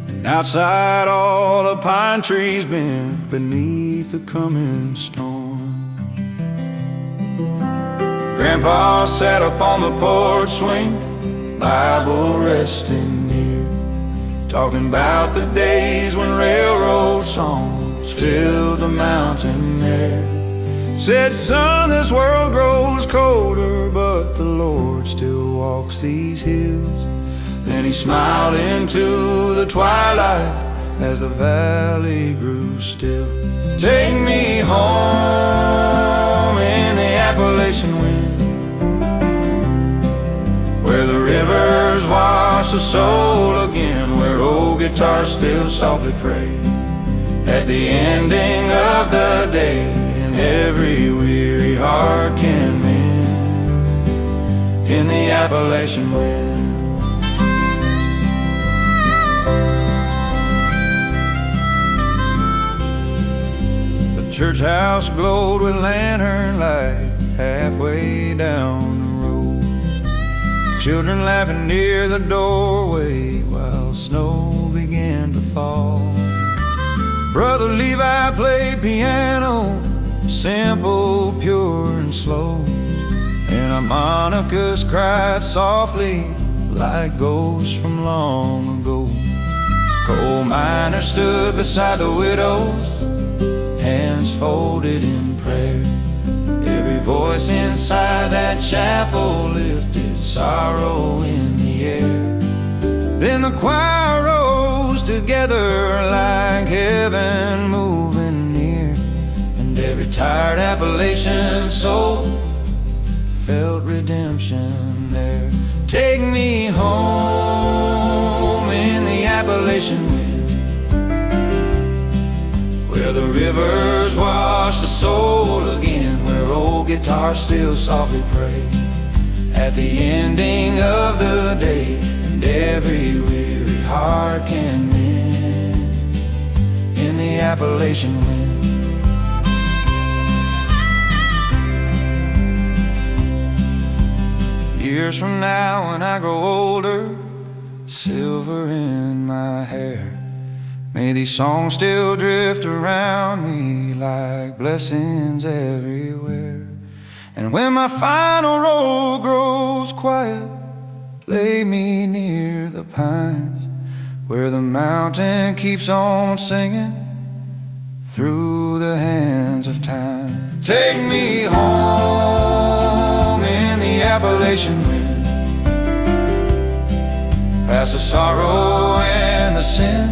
And outside all the pine trees bend beneath the coming storm. Grandpa sat up on the porch swing, Bible resting near, talking about the days when railroad songs filled the mountain air. Said, son, this world grows colder, but the Lord still walks these hills. Then he smiled into the twilight as the valley grew still. Take me home in the Appalachian wind, where the rivers wash the soul again, where old guitars still softly pray at the ending of the day, and every weary heart can mend in the Appalachian wind. Church house glowed with lantern light halfway down the road. Children laughing near the doorway while snow began to fall. Brother Levi played piano, simple, pure, and slow, and harmonicas cried softly like ghosts from long ago. Coal miners stood beside the widows, hands folded in prayer. Every voice inside that chapel lifted sorrow in the air. Then the choir rose together like heaven moving near, and every tired Appalachian soul felt redemption there. Take me home in the Appalachian wind, where the rivers wash the soul again, where old guitars still softly pray at the ending of the day, and every weary heart can mend in the Appalachian wind. Years from now when I grow older, silver in my hair, may these songs still drift around me like blessings everywhere. And when my final road grows quiet, lay me near the pines, where the mountain keeps on singing through the hands of time. Take me home in the Appalachian wind, past the sorrow and the sin,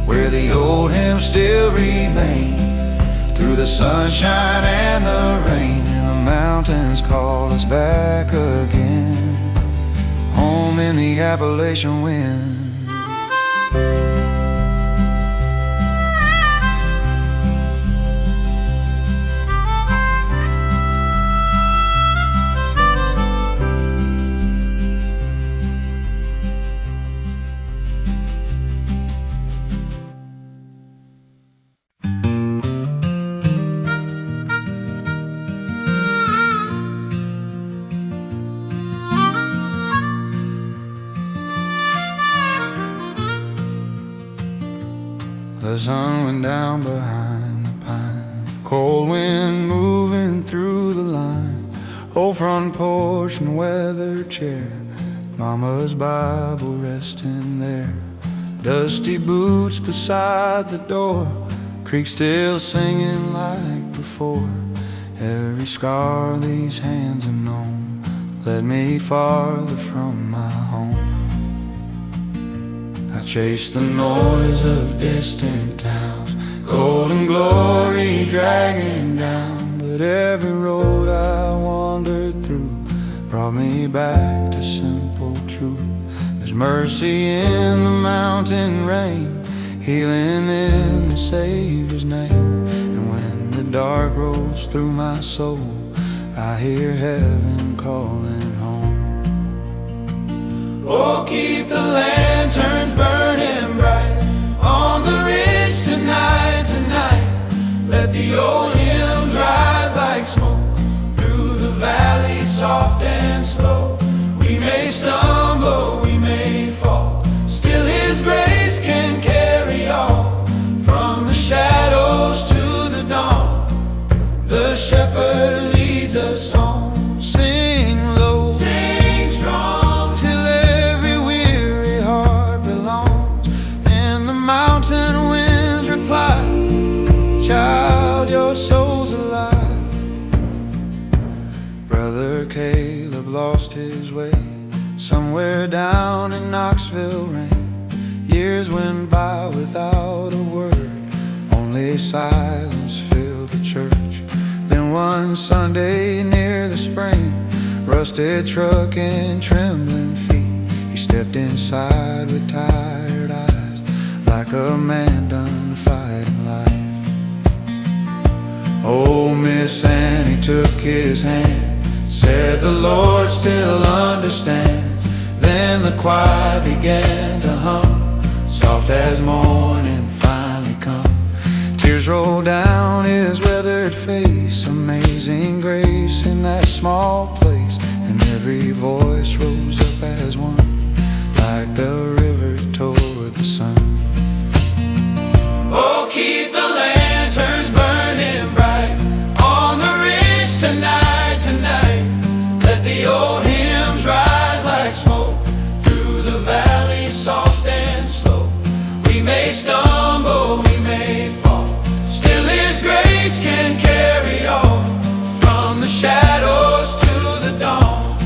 where the old hymns still remain through the sunshine and the rain, and the mountains call us back again, home in the Appalachian wind. The sun went down behind the pine, cold wind moving through the line, old front porch and weather chair, Mama's Bible resting there, dusty boots beside the door, creek still singing like before. Every scar these hands have known led me farther from my home. I chased the noise of distant towns, golden glory dragging down, but every road I wandered through brought me back to simple truth. There's mercy in the mountain rain, healing in the Savior's name, and when the dark rolls through my soul, I hear heaven calling home. Oh, keep the lanterns burning bright on the ridge tonight, tonight. Let the old hymns rise like smoke through the valley, soft and slow. We may stumble, we may fall, still His grace can carry all. From the shadows to the dawn, the shepherd leads us on. Sing low, sing strong, till every weary heart belongs. Clarksville rang. Years went by without a word, only silence filled the church. Then one Sunday near the spring, rusted truck and trembling feet, he stepped inside with tired eyes, like a man done fighting life. Old Miss Annie took his hand, said the Lord still understands. Then the choir began to hum, soft as morning finally come. Tears rolled down his weathered face, amazing grace in that small place. And every voice rose up as one, like the river toward the sun. Oh, keep the lanterns burning bright on the ridge tonight, tonight. Let the old hymns rise like smoke through the valley, soft and slow. We may stumble, we may fall, still His grace can carry on. From the shadows to the dawn,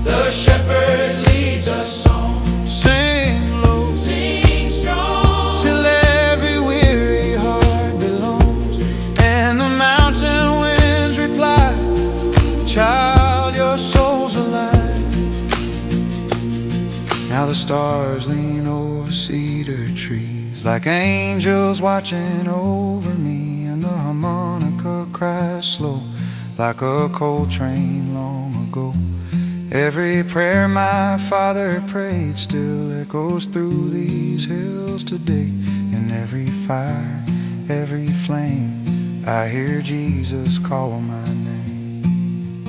the shepherd leads us on. Sing low, sing strong, till every weary heart belongs. And the mountain winds reply, child, your soul's alive. Now the stars lean over cedar trees, like angels watching over me. And the harmonica cries slow, like a coal train long ago. Every prayer my father prayed still echoes through these hills today. In every fire, every flame, I hear Jesus call my name.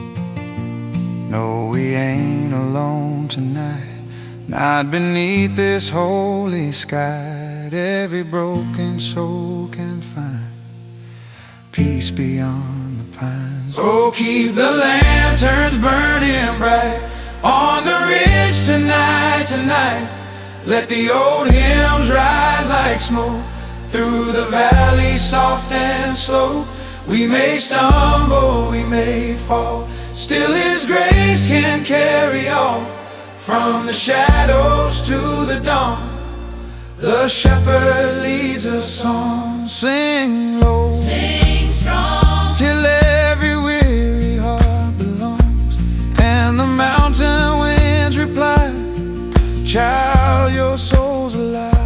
No, we ain't alone tonight, not beneath this holy sky. Every broken soul can find peace beyond the pines. Oh, keep the lanterns burning bright on the ridge tonight, tonight. Let the old hymns rise like smoke through the valley, soft and slow. We may stumble, we may fall, still His grace can carry on. From the shadows to the dawn, the shepherd leads us on. Sing low, sing strong, till every weary heart belongs. And the mountain winds reply, child, your soul's alive.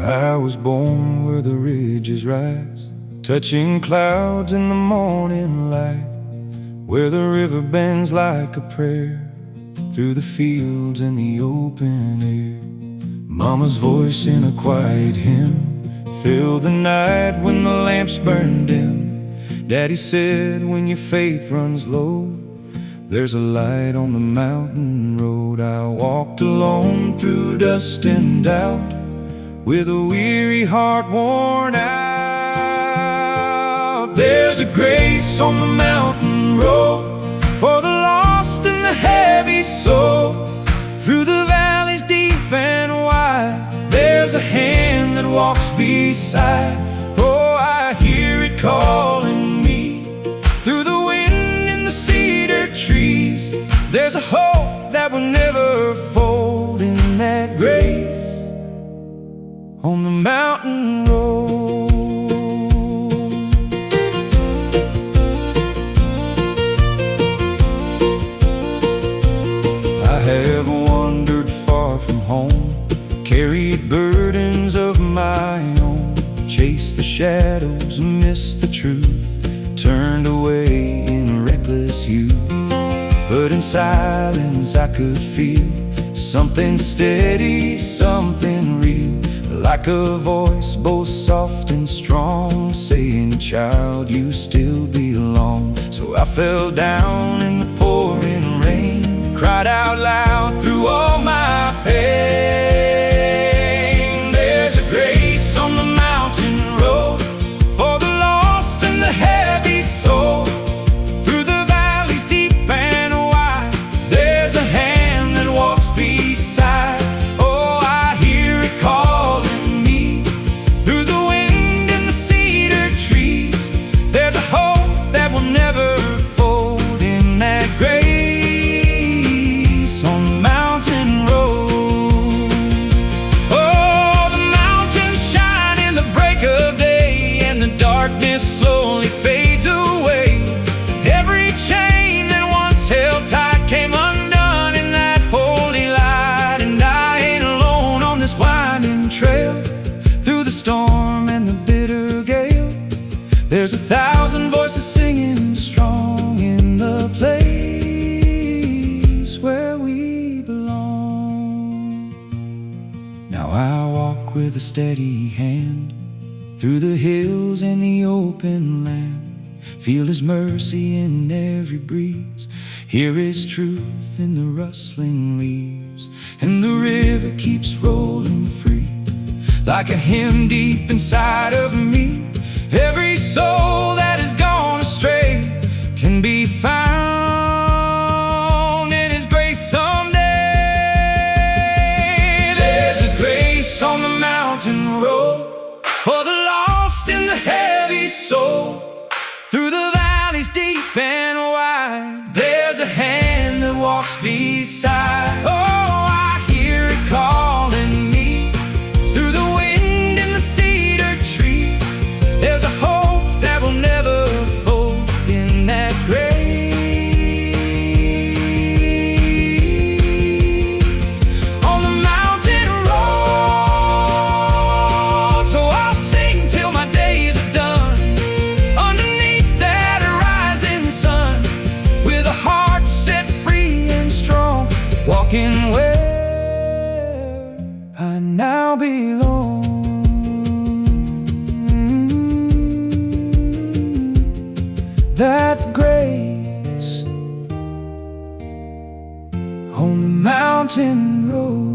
I was born where the ridges rise, touching clouds in the morning light, where the river bends like a prayer through the fields in the open air. Mama's voice in a quiet hymn filled the night when the lamps burned dim. Daddy said, when your faith runs low, there's a light on the mountain road. I walked alone through dust and doubt, with a weary heart worn out. There's a grace on the mountain road for the lost and the heavy soul. Through the valleys deep and wide, there's a hand that walks beside. Oh, I hear it calling me through the wind in the cedar trees. There's a hope that will never fold in that grace on the mountain road. I have wandered far from home, carried burdens of my own, chased the shadows, missed the truth, turned away in reckless youth. But in silence I could feel something steady, something real, like a voice both soft and strong, saying, child, you still belong. So I fell down in the pouring rain, cried out loud through all my pain. There's a grace on the mountain road for the lost and the heavy soul. Through the valleys deep Now I walk with a steady hand through the hills and the open land. Feel His mercy in every breeze, hear His truth in the rustling leaves. And the river keeps rolling free, like a hymn deep inside of me. Every soul that has gone astray can be found in His grace someday. There's a grace on the mountain road for the lost and the heavy soul. Through the valleys deep and wide, there's a hand that walks beside. Oh, I hear it calling me through the wind and the cedar trees. There's a hope that will never fold in that grace. On the mountain road, so I'll sing till my days are done, underneath that rising sun, with a heart set free and strong, walking where I now belong. That grace on the mountain road.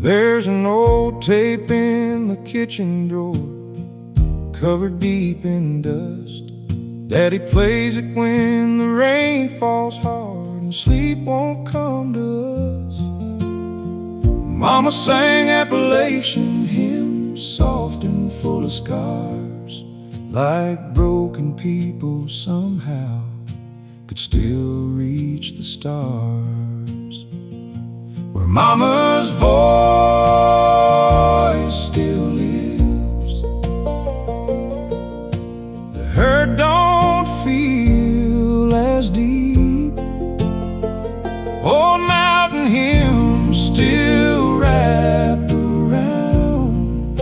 There's an old tape in the kitchen drawer, covered deep in dust. Daddy plays it when the rain falls hard and sleep won't come to us. Mama sang Appalachian hymns, soft and full of scars, like broken people somehow could still reach the stars. Where Mama's voice still lives, the hurt don't feel as deep. Old mountain hymns still wrap around.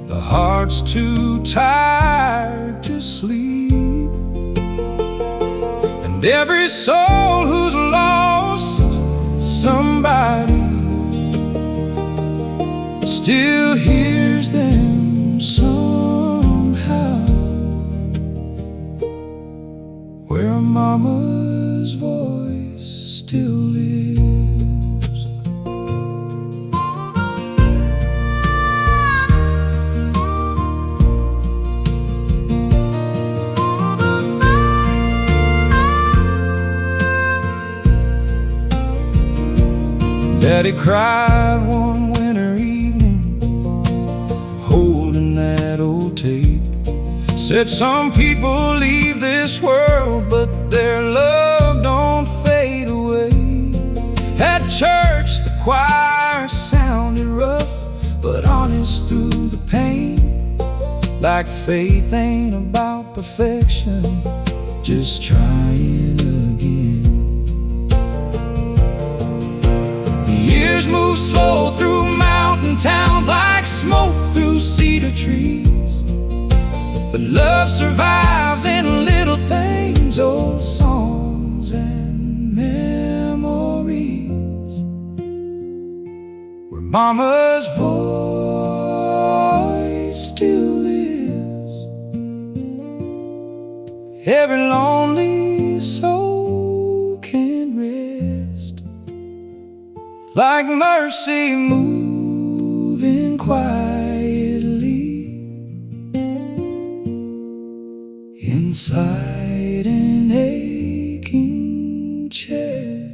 The heart's too tired to sleep, and every soul who's lost somebody still hears them somehow. Where Mama's voice still lives. Daddy cried one winter evening, holding that old tape. Said some people leave this world, but their love don't fade away. At church the choir sounded rough, but honest through the pain. Like faith ain't about perfection, just trying again. Years move slow through mountain towns, like smoke through cedar trees. But love survives in little things, old songs and memories. Where Mama's voice still lives, every lonely soul can rest, like mercy moving quietly inside an aching chest.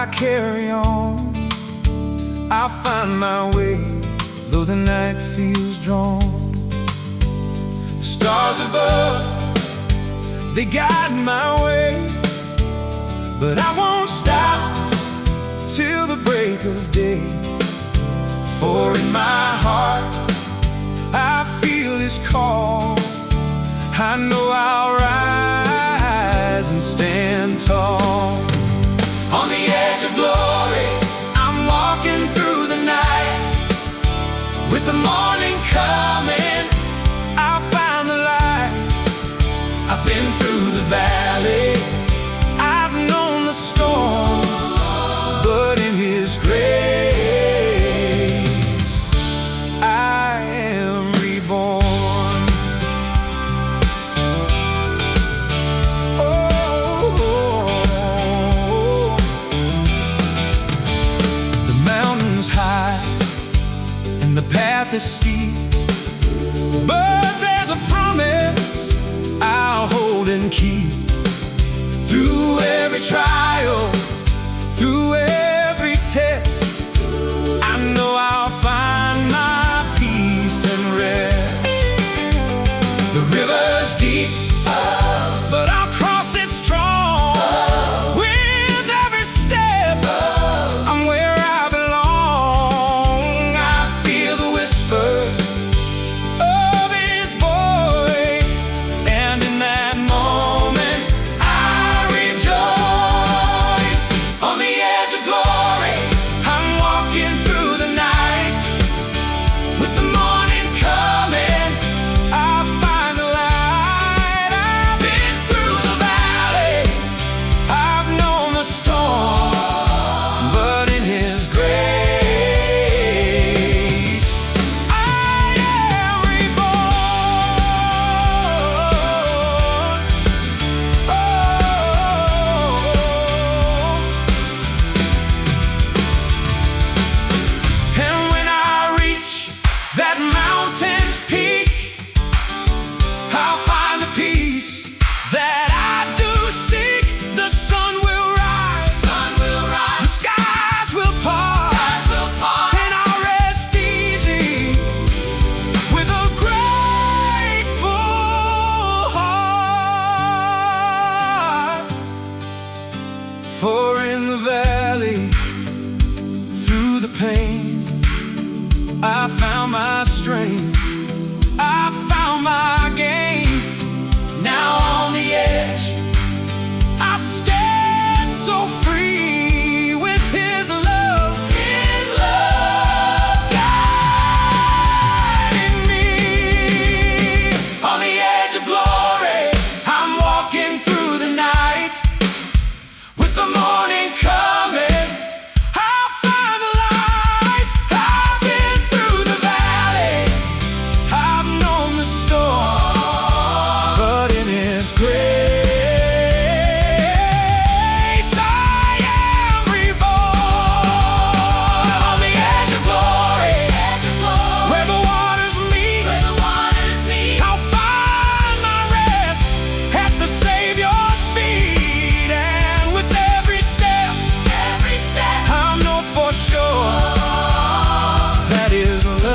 I carry on. I'll find my way, though the night feels drawn. The stars above, they guide my way, but I won't stop till the break of day. For in my heart I feel His call. I know I'll rise and stand tall. On the edge of glory, I'm walking through the night. With the morning coming, I'll find the light. I've been through the valley, I've known the storm, but in His grace I am reborn. The path is steep, but there's a promise I'll hold and keep. Through every trial, through every test, I know I'll find my peace and rest. The river's deep, but I'll cross it strong. With every step, I'm where I belong. I feel the whisper of His voice, and in that moment I rejoice. On the edge of glory, I'm walking through the night. With the morning coming, I'll find the light. I've been through the valley, I've known the storm, but in His grace I am reborn. Oh. And when I reach that mountain's peak, I'll find the peace that I do seek. The sun will rise, the skies will part, and I'll rest easy with a grateful heart. For in the valley, through the pain, I found my strength, I found my gain. Now on the edge, I stand so free with His love guiding me. On the edge of glory, I'm walking through the night. With the morning coming, I'll find the light. I've been through the valley, I've known the storm, but in His grace I am reborn. On the edge of glory, where the waters meet, I'll find my rest at the Savior's feet. And with every step, I know for sure that His love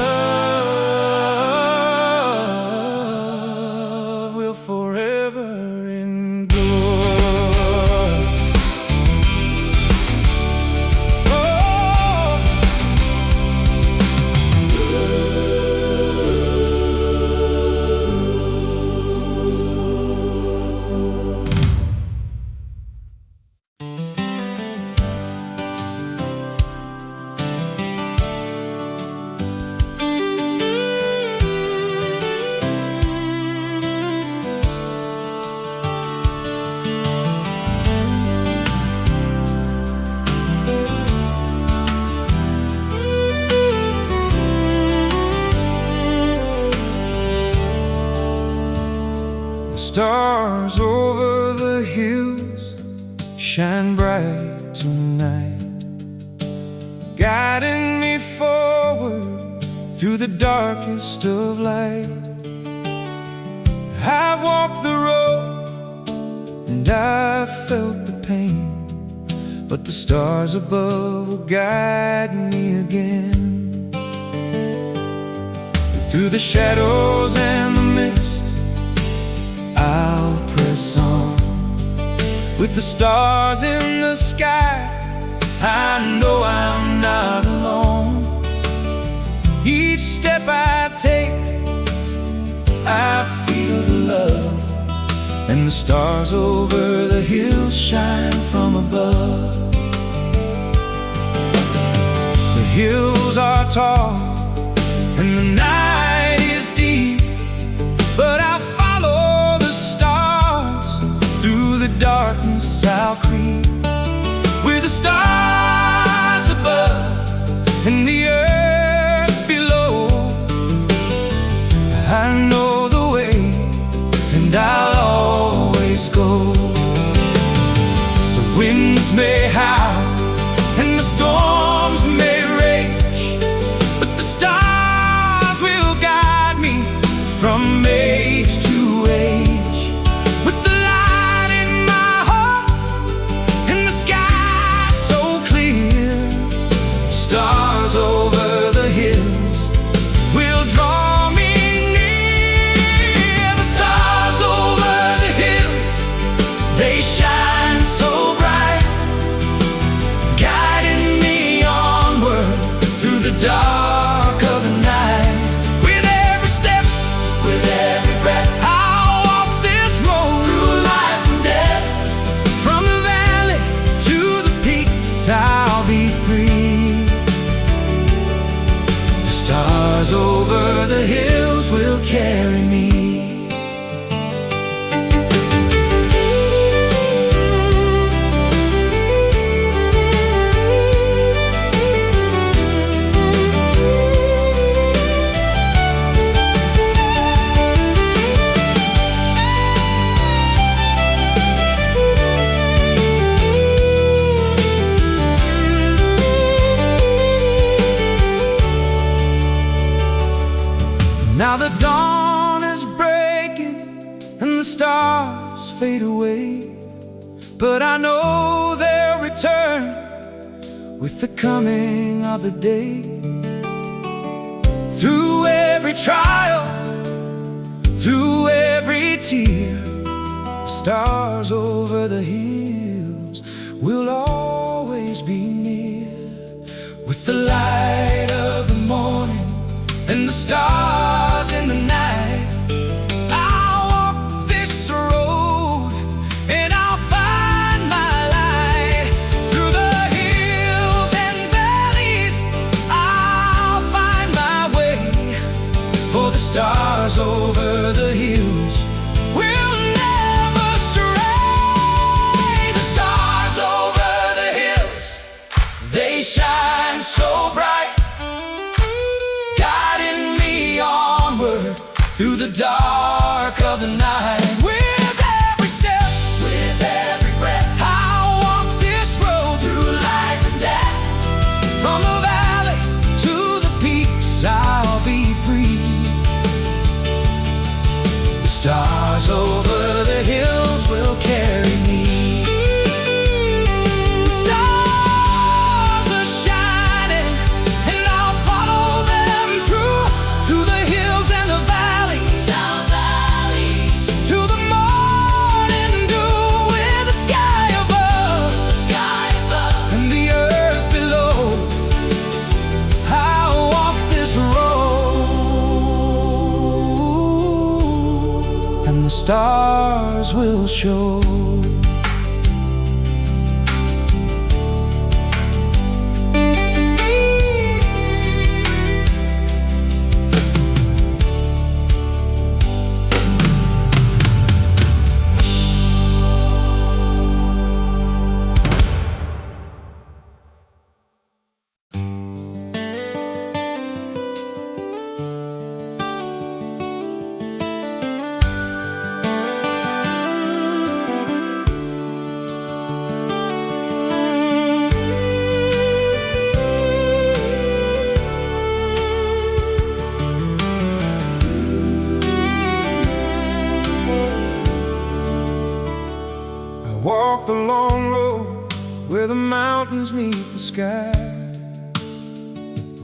will forever endure. Oh. The stars over the hills shine bright tonight, guiding me forward through the darkest of light. I've walked the road and I've felt the pain, but the stars above will guide me again. Through the shadows and the mist, I'll press on. With the stars in the sky, I know I'm not alone. Each step I take, I feel the love, and the stars over the hills shine from above. The hills are tall and the night is deep, but I follow the stars. Through the darkness I'll creep, with the stars above and the earth below. I know the way, and I'll always go. The winds may howl and the storms may rage, but the stars will guide me from age to age. With the light in my heart and the sky so clear, stars over the hills will draw me near. The stars over the hills, they shine so bright, guiding me onward through the dark of the night. With every step, with every breath, I'll walk this road through life and death. From the valley to the peaks, I'll be free. The stars over the hills will carry me. Now the dawn is breaking and the stars fade away, but I know they'll return with the coming of the day. Through every trial, through every tear, the stars over the hills will always be near. With the light of the morning and the stars in the night, I'll walk this road and I'll find my light. Through the hills and valleys, I'll find my way, for the stars over the hills will never stray. The stars over the hills, they shine so bright, through the dark of the night. With every step, with every breath, I'll walk this road through life and death. From the valley to the peaks, I'll be free. The stars over the hills will carry me. The stars are shining and I'll follow them true, through the hills and the valleys, the stars will show. walk the long road where the mountains meet the sky,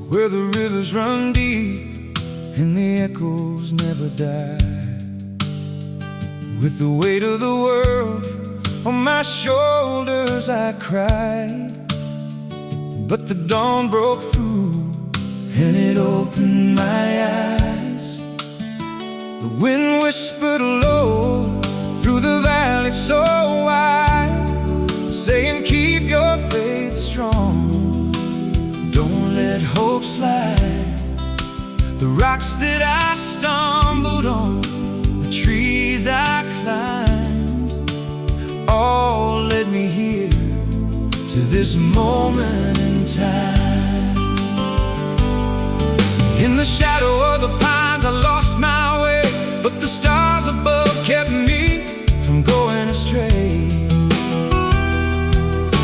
where the rivers run deep and the echoes never die. With the weight of the world on my shoulders I cried, but the dawn broke through and it opened my eyes. The wind whispered low through the valley so wide, saying keep your faith strong, don't let hope slide. The rocks that I stumbled on, the trees I climbed, all led me here to this moment in time. In the shadow of the pines I lost my way, but the stars above kept me from going astray.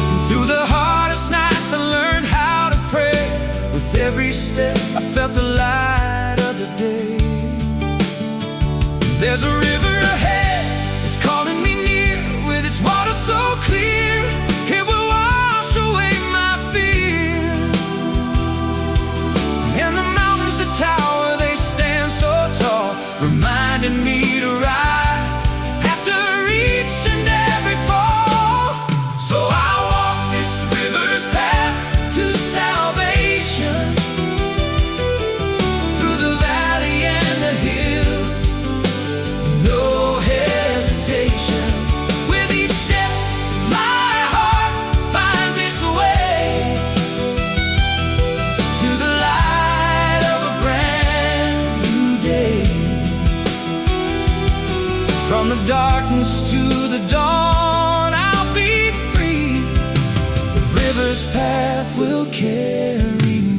And through the hardest nights I learned how to pray. With every step I felt the light of the day. There's a river ahead, it's calling me near. With its water so clear, it will wash away my fear. And the mountains that tower, they stand so tall, reminding me to rise after each and every fall. So I walk this river's path to salvation, through the valley and the hills, no hesitation. With each step my heart finds its way to the light of a brand new day. From the darkness to the dawn I'll be free. The river's path will carry me.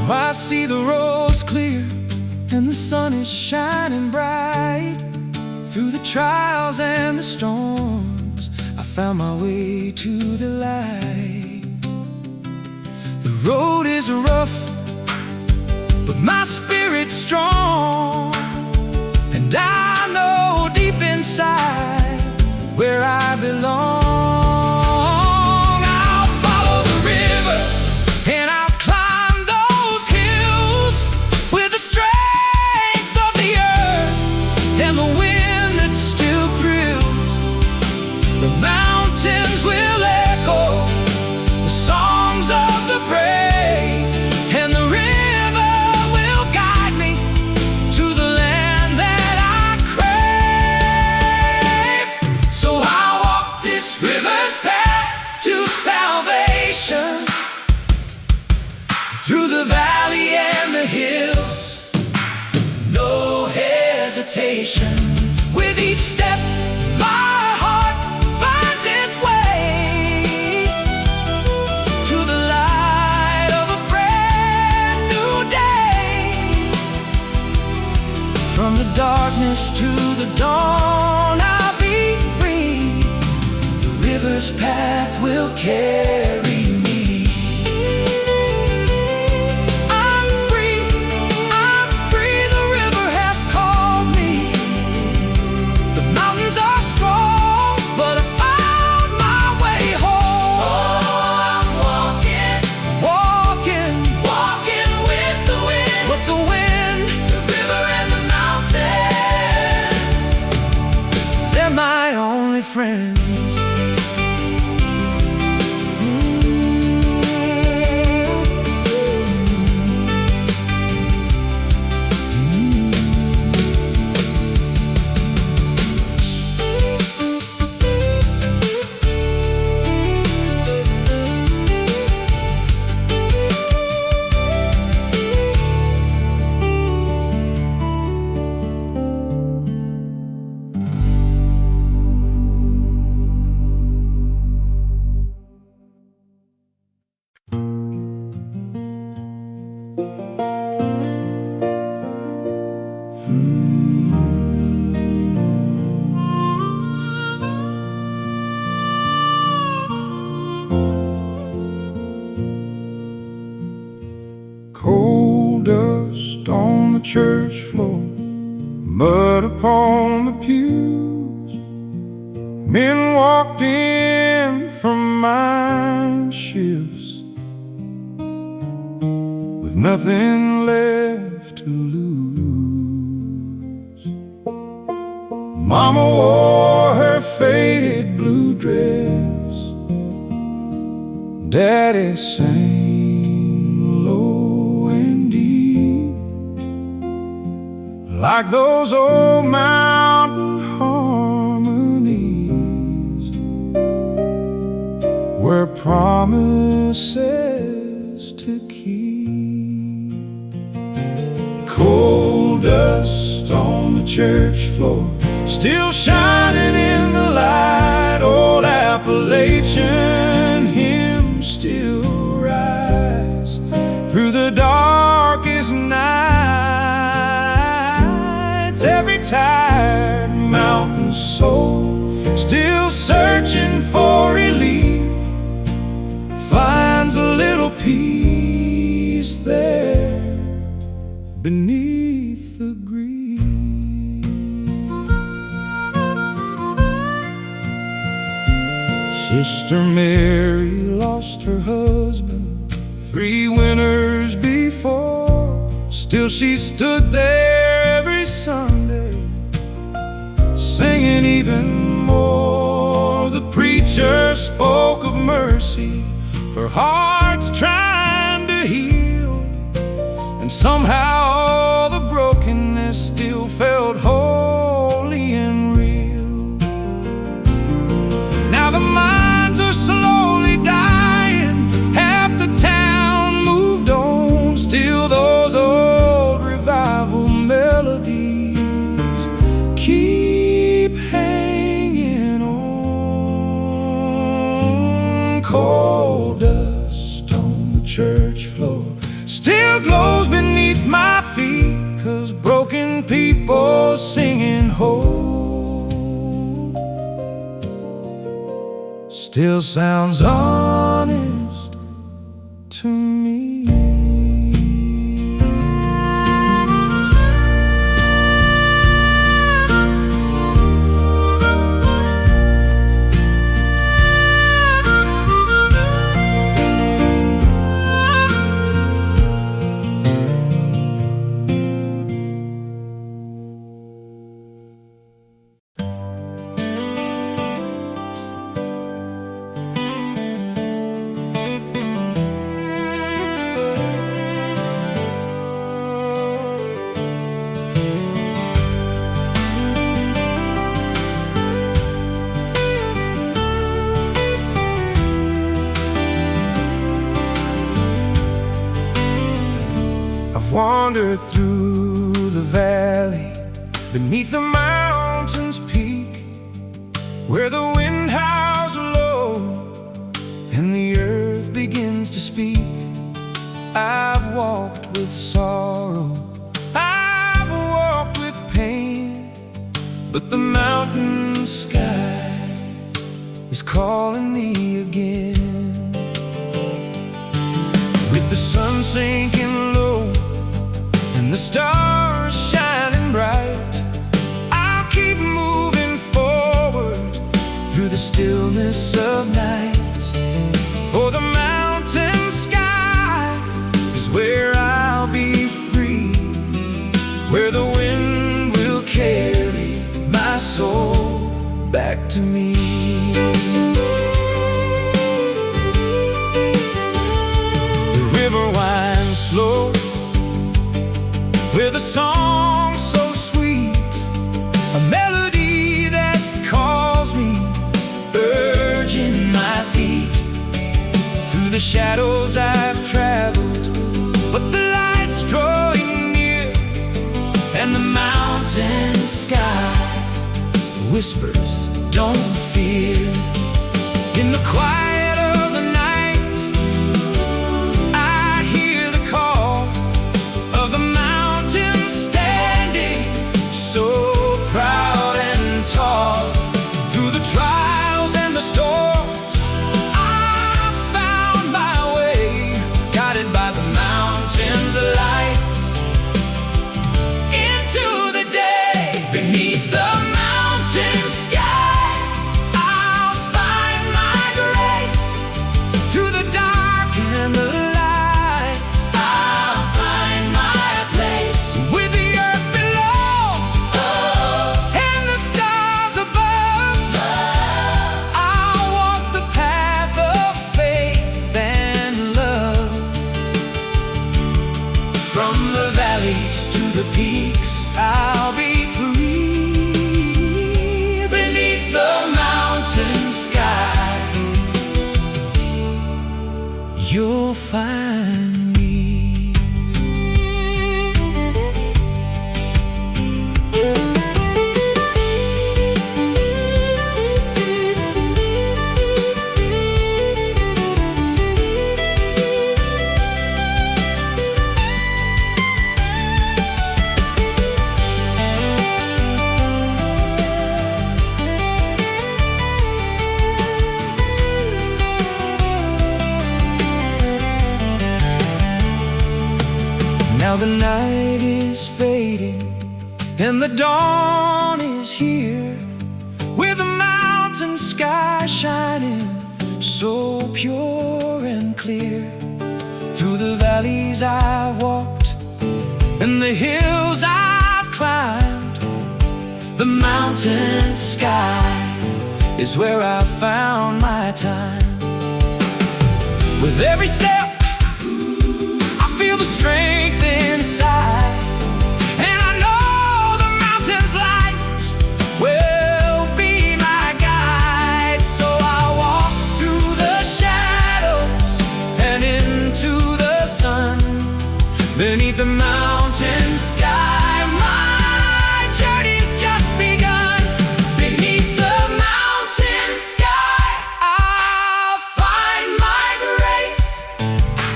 I see the roads clear and the sun is shining bright. Through the trials and the storms I found my way to the light. The road is rough, but my spirit's strong, and I know deep inside where I belong. I'll follow the river and I'll and the wind that still thrills. The mountains will echo the songs of the brave, and the river will guide me to the land that I crave. So I walk this river's path to salvation, through the valley and the hills, no hesitation. With each step my heart finds its way to the light of a brand new day. From the darkness to the dawn I'll be free. The river's path will carry me. My only friends. mud upon the pews. Men walked in from mine shifts with nothing left to lose. Mama wore her faded blue dress. Daddy sang low and deep, like those old mountain harmonies, were promises to keep. Coal dust on the church floor, still shining in the light. Old Appalachian hymns still rise through the darkest nights. Every tired mountain soul, still searching for relief, finds a little peace there beneath the grief. Sister Mary lost her husband 3 winters before. Still she stood there every Sunday, singing even more. The preacher spoke of mercy for hearts trying to heal, and somehow all the brokenness still felt holy and real. Now the mines are slowly dying, half the town moved on. Still those old revival melodies keep hanging on. Coal dust on the church floor still glows beneath my feet, 'cause broken people singing hope still sounds honest to me. Wander through the valley, beneath the mountain's peak, where the wind howls low and the earth begins to speak. I've walked with sorrow, I've walked with pain, but the mountain sky is calling me again. With the sun sinking low and the stars shining bright, I'll keep moving forward through the stillness of night. For the mountain sky is where I'll be free, where the wind will carry my soul back to me. The river winds slow with a song so sweet, a melody that calls me, urging my feet. Through the shadows I've traveled, but the light's drawing near, and the mountain sky whispers, don't fear. In the quiet of the night, I hear the call of the mountain standing so proud and tall. Through the trials and the storms, I found my way, guided by the mountain's light, into the day you'll find me. Now the night is fading and the dawn is here, with the mountain sky shining so pure and clear. Through the valleys I've walked and the hills I've climbed, the mountain sky is where I found my time. With every step I feel the strength inside, and I know the mountain's light will be my guide. So I walk through the shadows and into the sun, beneath the mountain sky. My journey's just begun. Beneath the mountain sky I'll find my grace.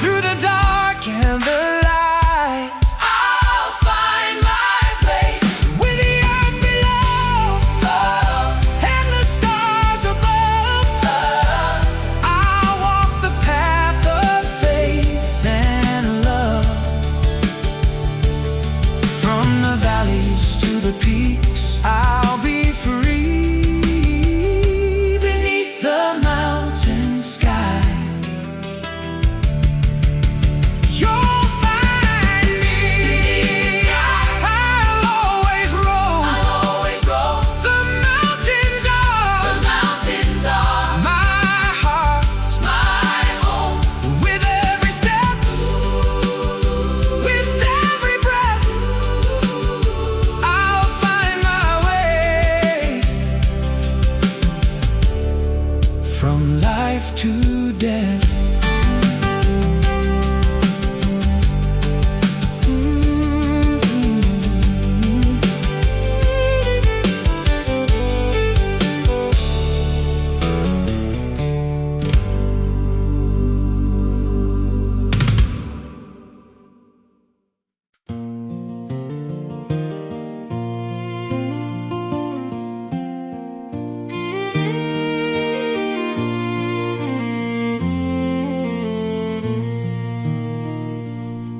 Through the dark and the peaks, I'll be free. Beneath the mountain sky you'll find me. I'll always roam. The mountains are my heart, my home. With every step, with every breath, from life to death.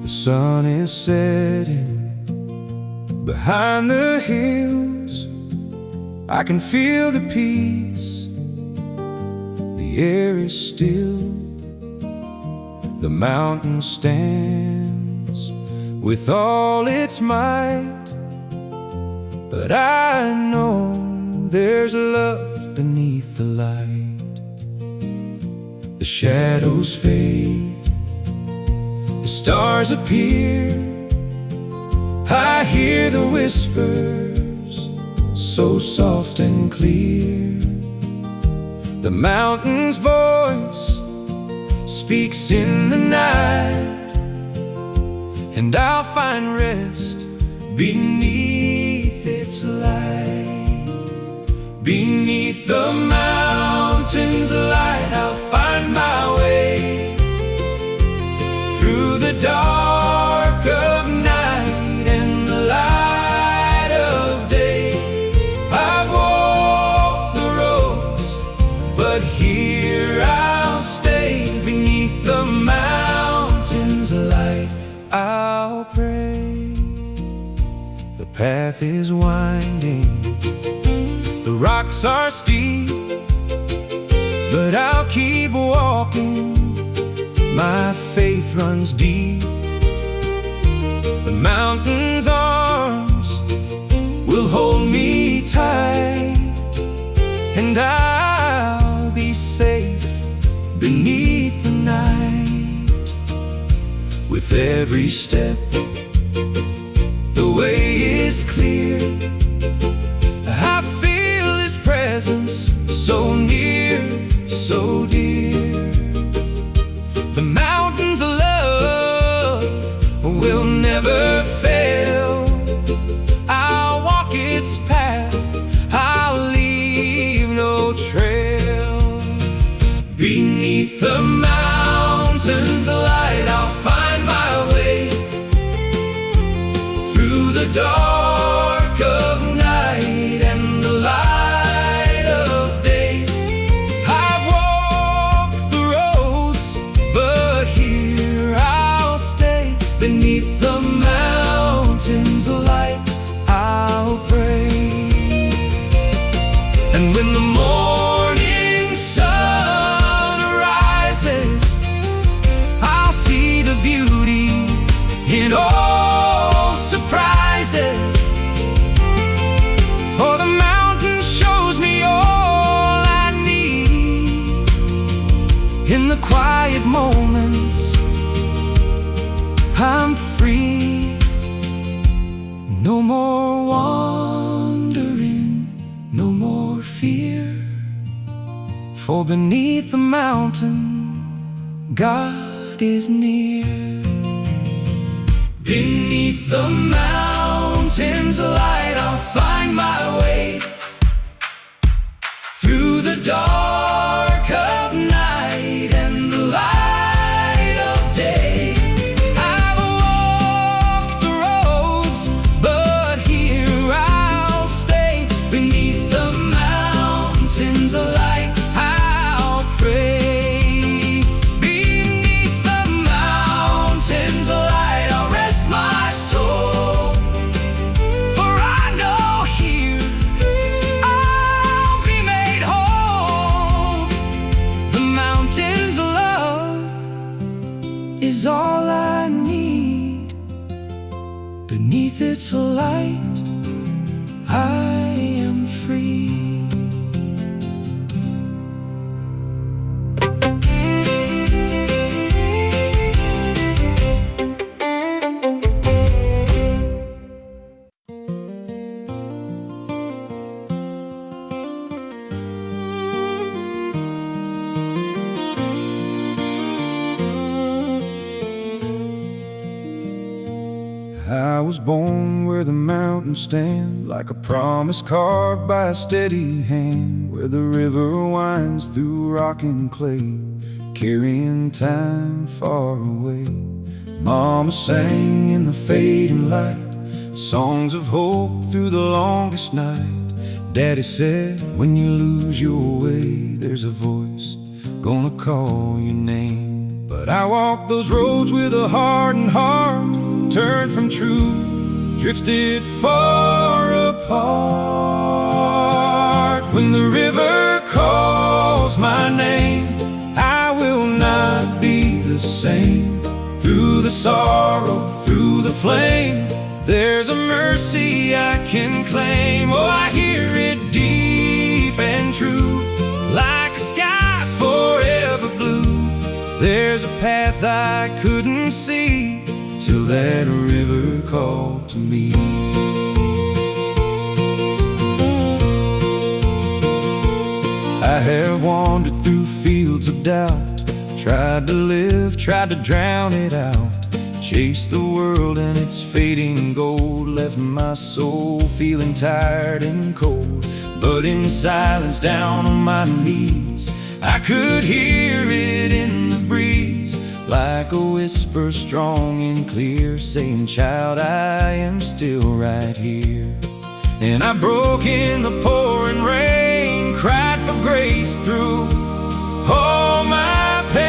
The sun is setting behind the hills. I can feel the peace. The air is still. The mountain stands with all its might, but I know there's love beneath the light. The shadows fade, the stars appear. I hear the whispers, so soft and clear. The mountain's voice speaks in the night, and I'll find rest beneath its light. Beneath the mountain's light I'll find my way. Through the dark of night and the light of day, I've walked the roads, but here I'll stay. Beneath the mountain's light I'll pray. The path is winding, the rocks are steep, but I'll keep walking. My faith runs deep. The mountain's arms will hold me tight, and I'll be safe beneath the night. With every step, the way is clear. I feel His presence so near, so dear. The mountain Beneath the mountains light, I'll find my way through the dark of night and the light of day. I've walked the roads, but here I'll stay. Beneath the mountains light, I'll pray. And when the morning sun rises, I'll see the beauty in all surprises. For the mountain shows me all I need. In the quiet moments, I'm free. No more wandering, no more fear. For beneath the mountain, God is near. Beneath the mountains light, I'll find my way through the dark of night and the light of day. I've walked the roads, but here I'll stay. Beneath the mountains light, I'll pray. Beneath the mountains light, I'll rest my soul. For I know here I'll be made whole. The mountain's love is all I need. Beneath its light, I am free. I was born where the mountains stand, like a promise carved by a steady hand, where the river winds through rock and clay, carrying time far away. Mama sang in the fading light, songs of hope through the longest night. Daddy said, when you lose your way, there's a voice gonna call your name. But I walked those roads with a hardened heart, turned from truth, drifted far apart. When the river calls my name, I will not be the same. Through the sorrow, through the flame, there's a mercy I can claim. Oh, I hear it deep and true, like a sky forever blue. There's a path I couldn't see till that river called to me. I have wandered through fields of doubt, tried to live, tried to drown it out, chased the world and its fading gold, left my soul feeling tired and cold. But in silence down on my knees, I could hear it in the breeze, like a whisper strong and clear, saying, child, I am still right here. And I broke in the pouring rain, cried for grace through all my pain.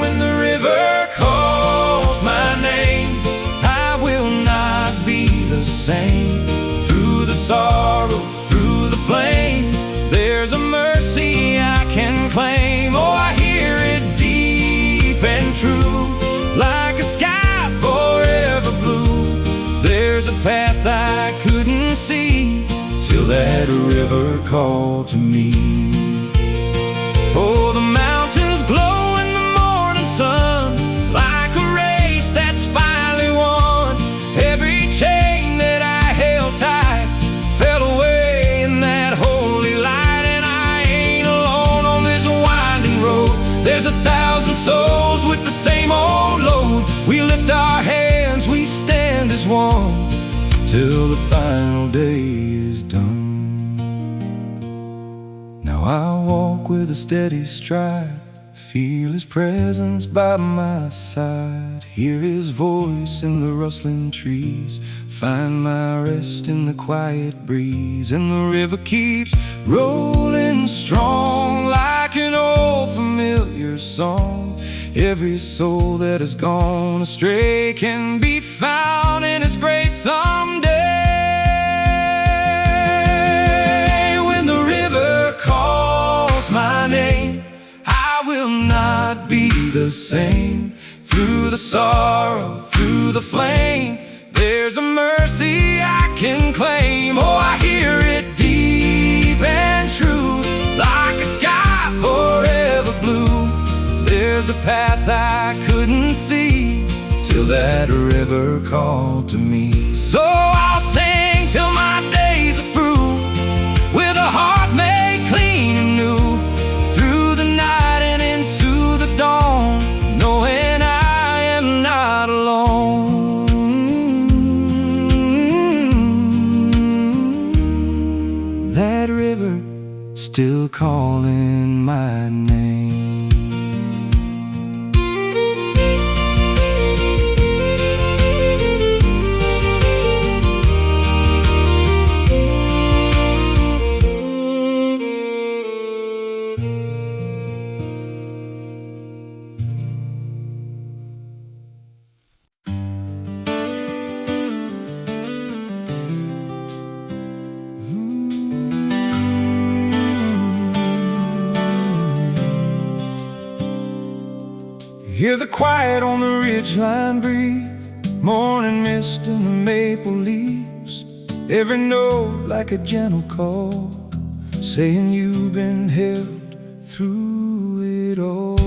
When the river calls my name, I will not be the same. Through the sorrow, through the flame, there's a mercy I can claim. Oh, I hear it deep and true, like a sky forever blue. There's a path I couldn't see till that river called to me. Oh, the mountains glow in the morning sun, like a race that's finally won. Every chain that I held tight fell away in that holy light. And I ain't alone on this winding road. There's 1,000 souls with the same old load. We lift our hands, we stand as one, till the final day is done. Now I walk with a steady stride, feel his presence by my side, hear his voice in the rustling trees, find my rest in the quiet breeze. And the river keeps rolling strong like an old familiar song. Every soul that has gone astray can be found in his grace someday. When the river calls my name, I will not be the same. Through the sorrow, through the flame, there's a mercy I can claim. Oh, I hear it deep and true, like a sky forever blue. There's a path I couldn't see till that river called to me. So I'll sing till my days are through, with a heart made clean and new, through the night and into the dawn, knowing I am not alone. That river still calling my name. Hear the quiet on the ridgeline breathe, morning mist in the maple leaves, every note like a gentle call, saying you've been held through it all.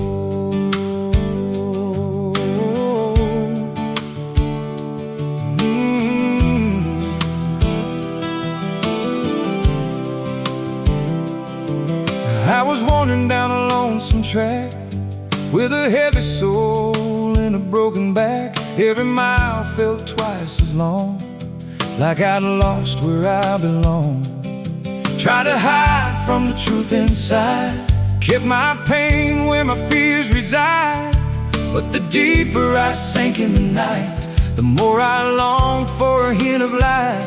I was wandering down a lonesome track, with a heavy soul and a broken back. Every mile felt twice as long, like I'd lost where I belong. Tried to hide from the truth inside, kept my pain where my fears reside. But the deeper I sank in the night, the more I longed for a hint of light.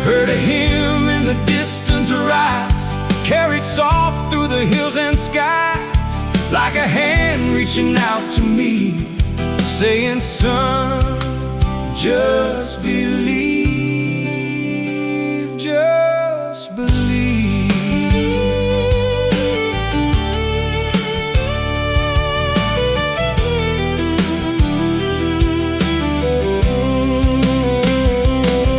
Heard a hymn in the distance rise, carried soft through the hills and skies, like a hand reaching out to me, saying, son, just believe, just believe.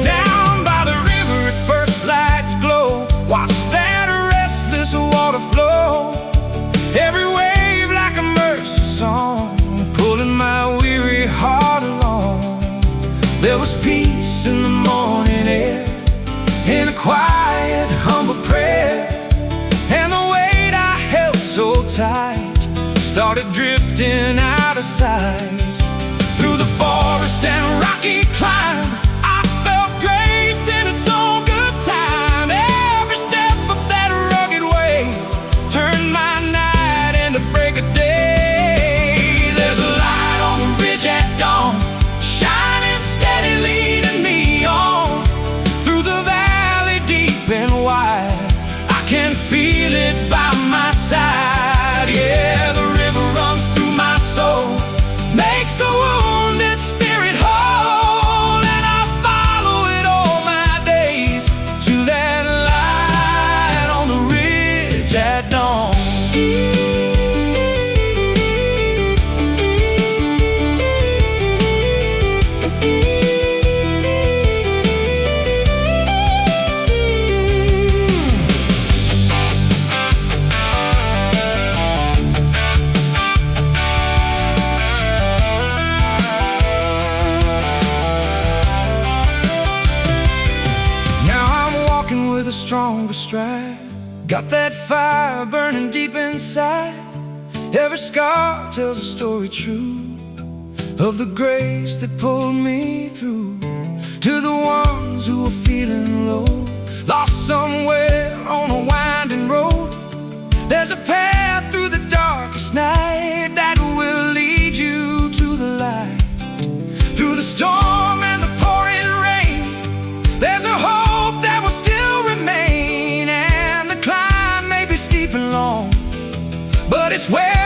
Down by the river at first lights glow, watch that restless water flow. Every wave like a mercy song, pulling my weary heart along. There was peace in the morning air, in a quiet, humble prayer. And the weight I held so tight started drifting out of sight. Through the forest and rocky climb, I felt grace in its own good time. Every step of that rugged way turned my night into break of day. There's a light on the ridge at dawn, shining steady, leading me on. Through the valley deep and wide, I can feel it by my side. Yeah, the river runs through my soul, makes a wounded spirit whole. And I follow it all my days, to that light on the ridge at dawn. With a stronger stride, got that fire burning deep inside. Every scar tells a story true of the grace that pulled me through. To the ones who are feeling low, lost somewhere on a winding road, There's a path through the darkest night that will lead you to the light. Through the storm and the pouring rain, there's a hope that will still remain. And the climb may be steep and long, but it's where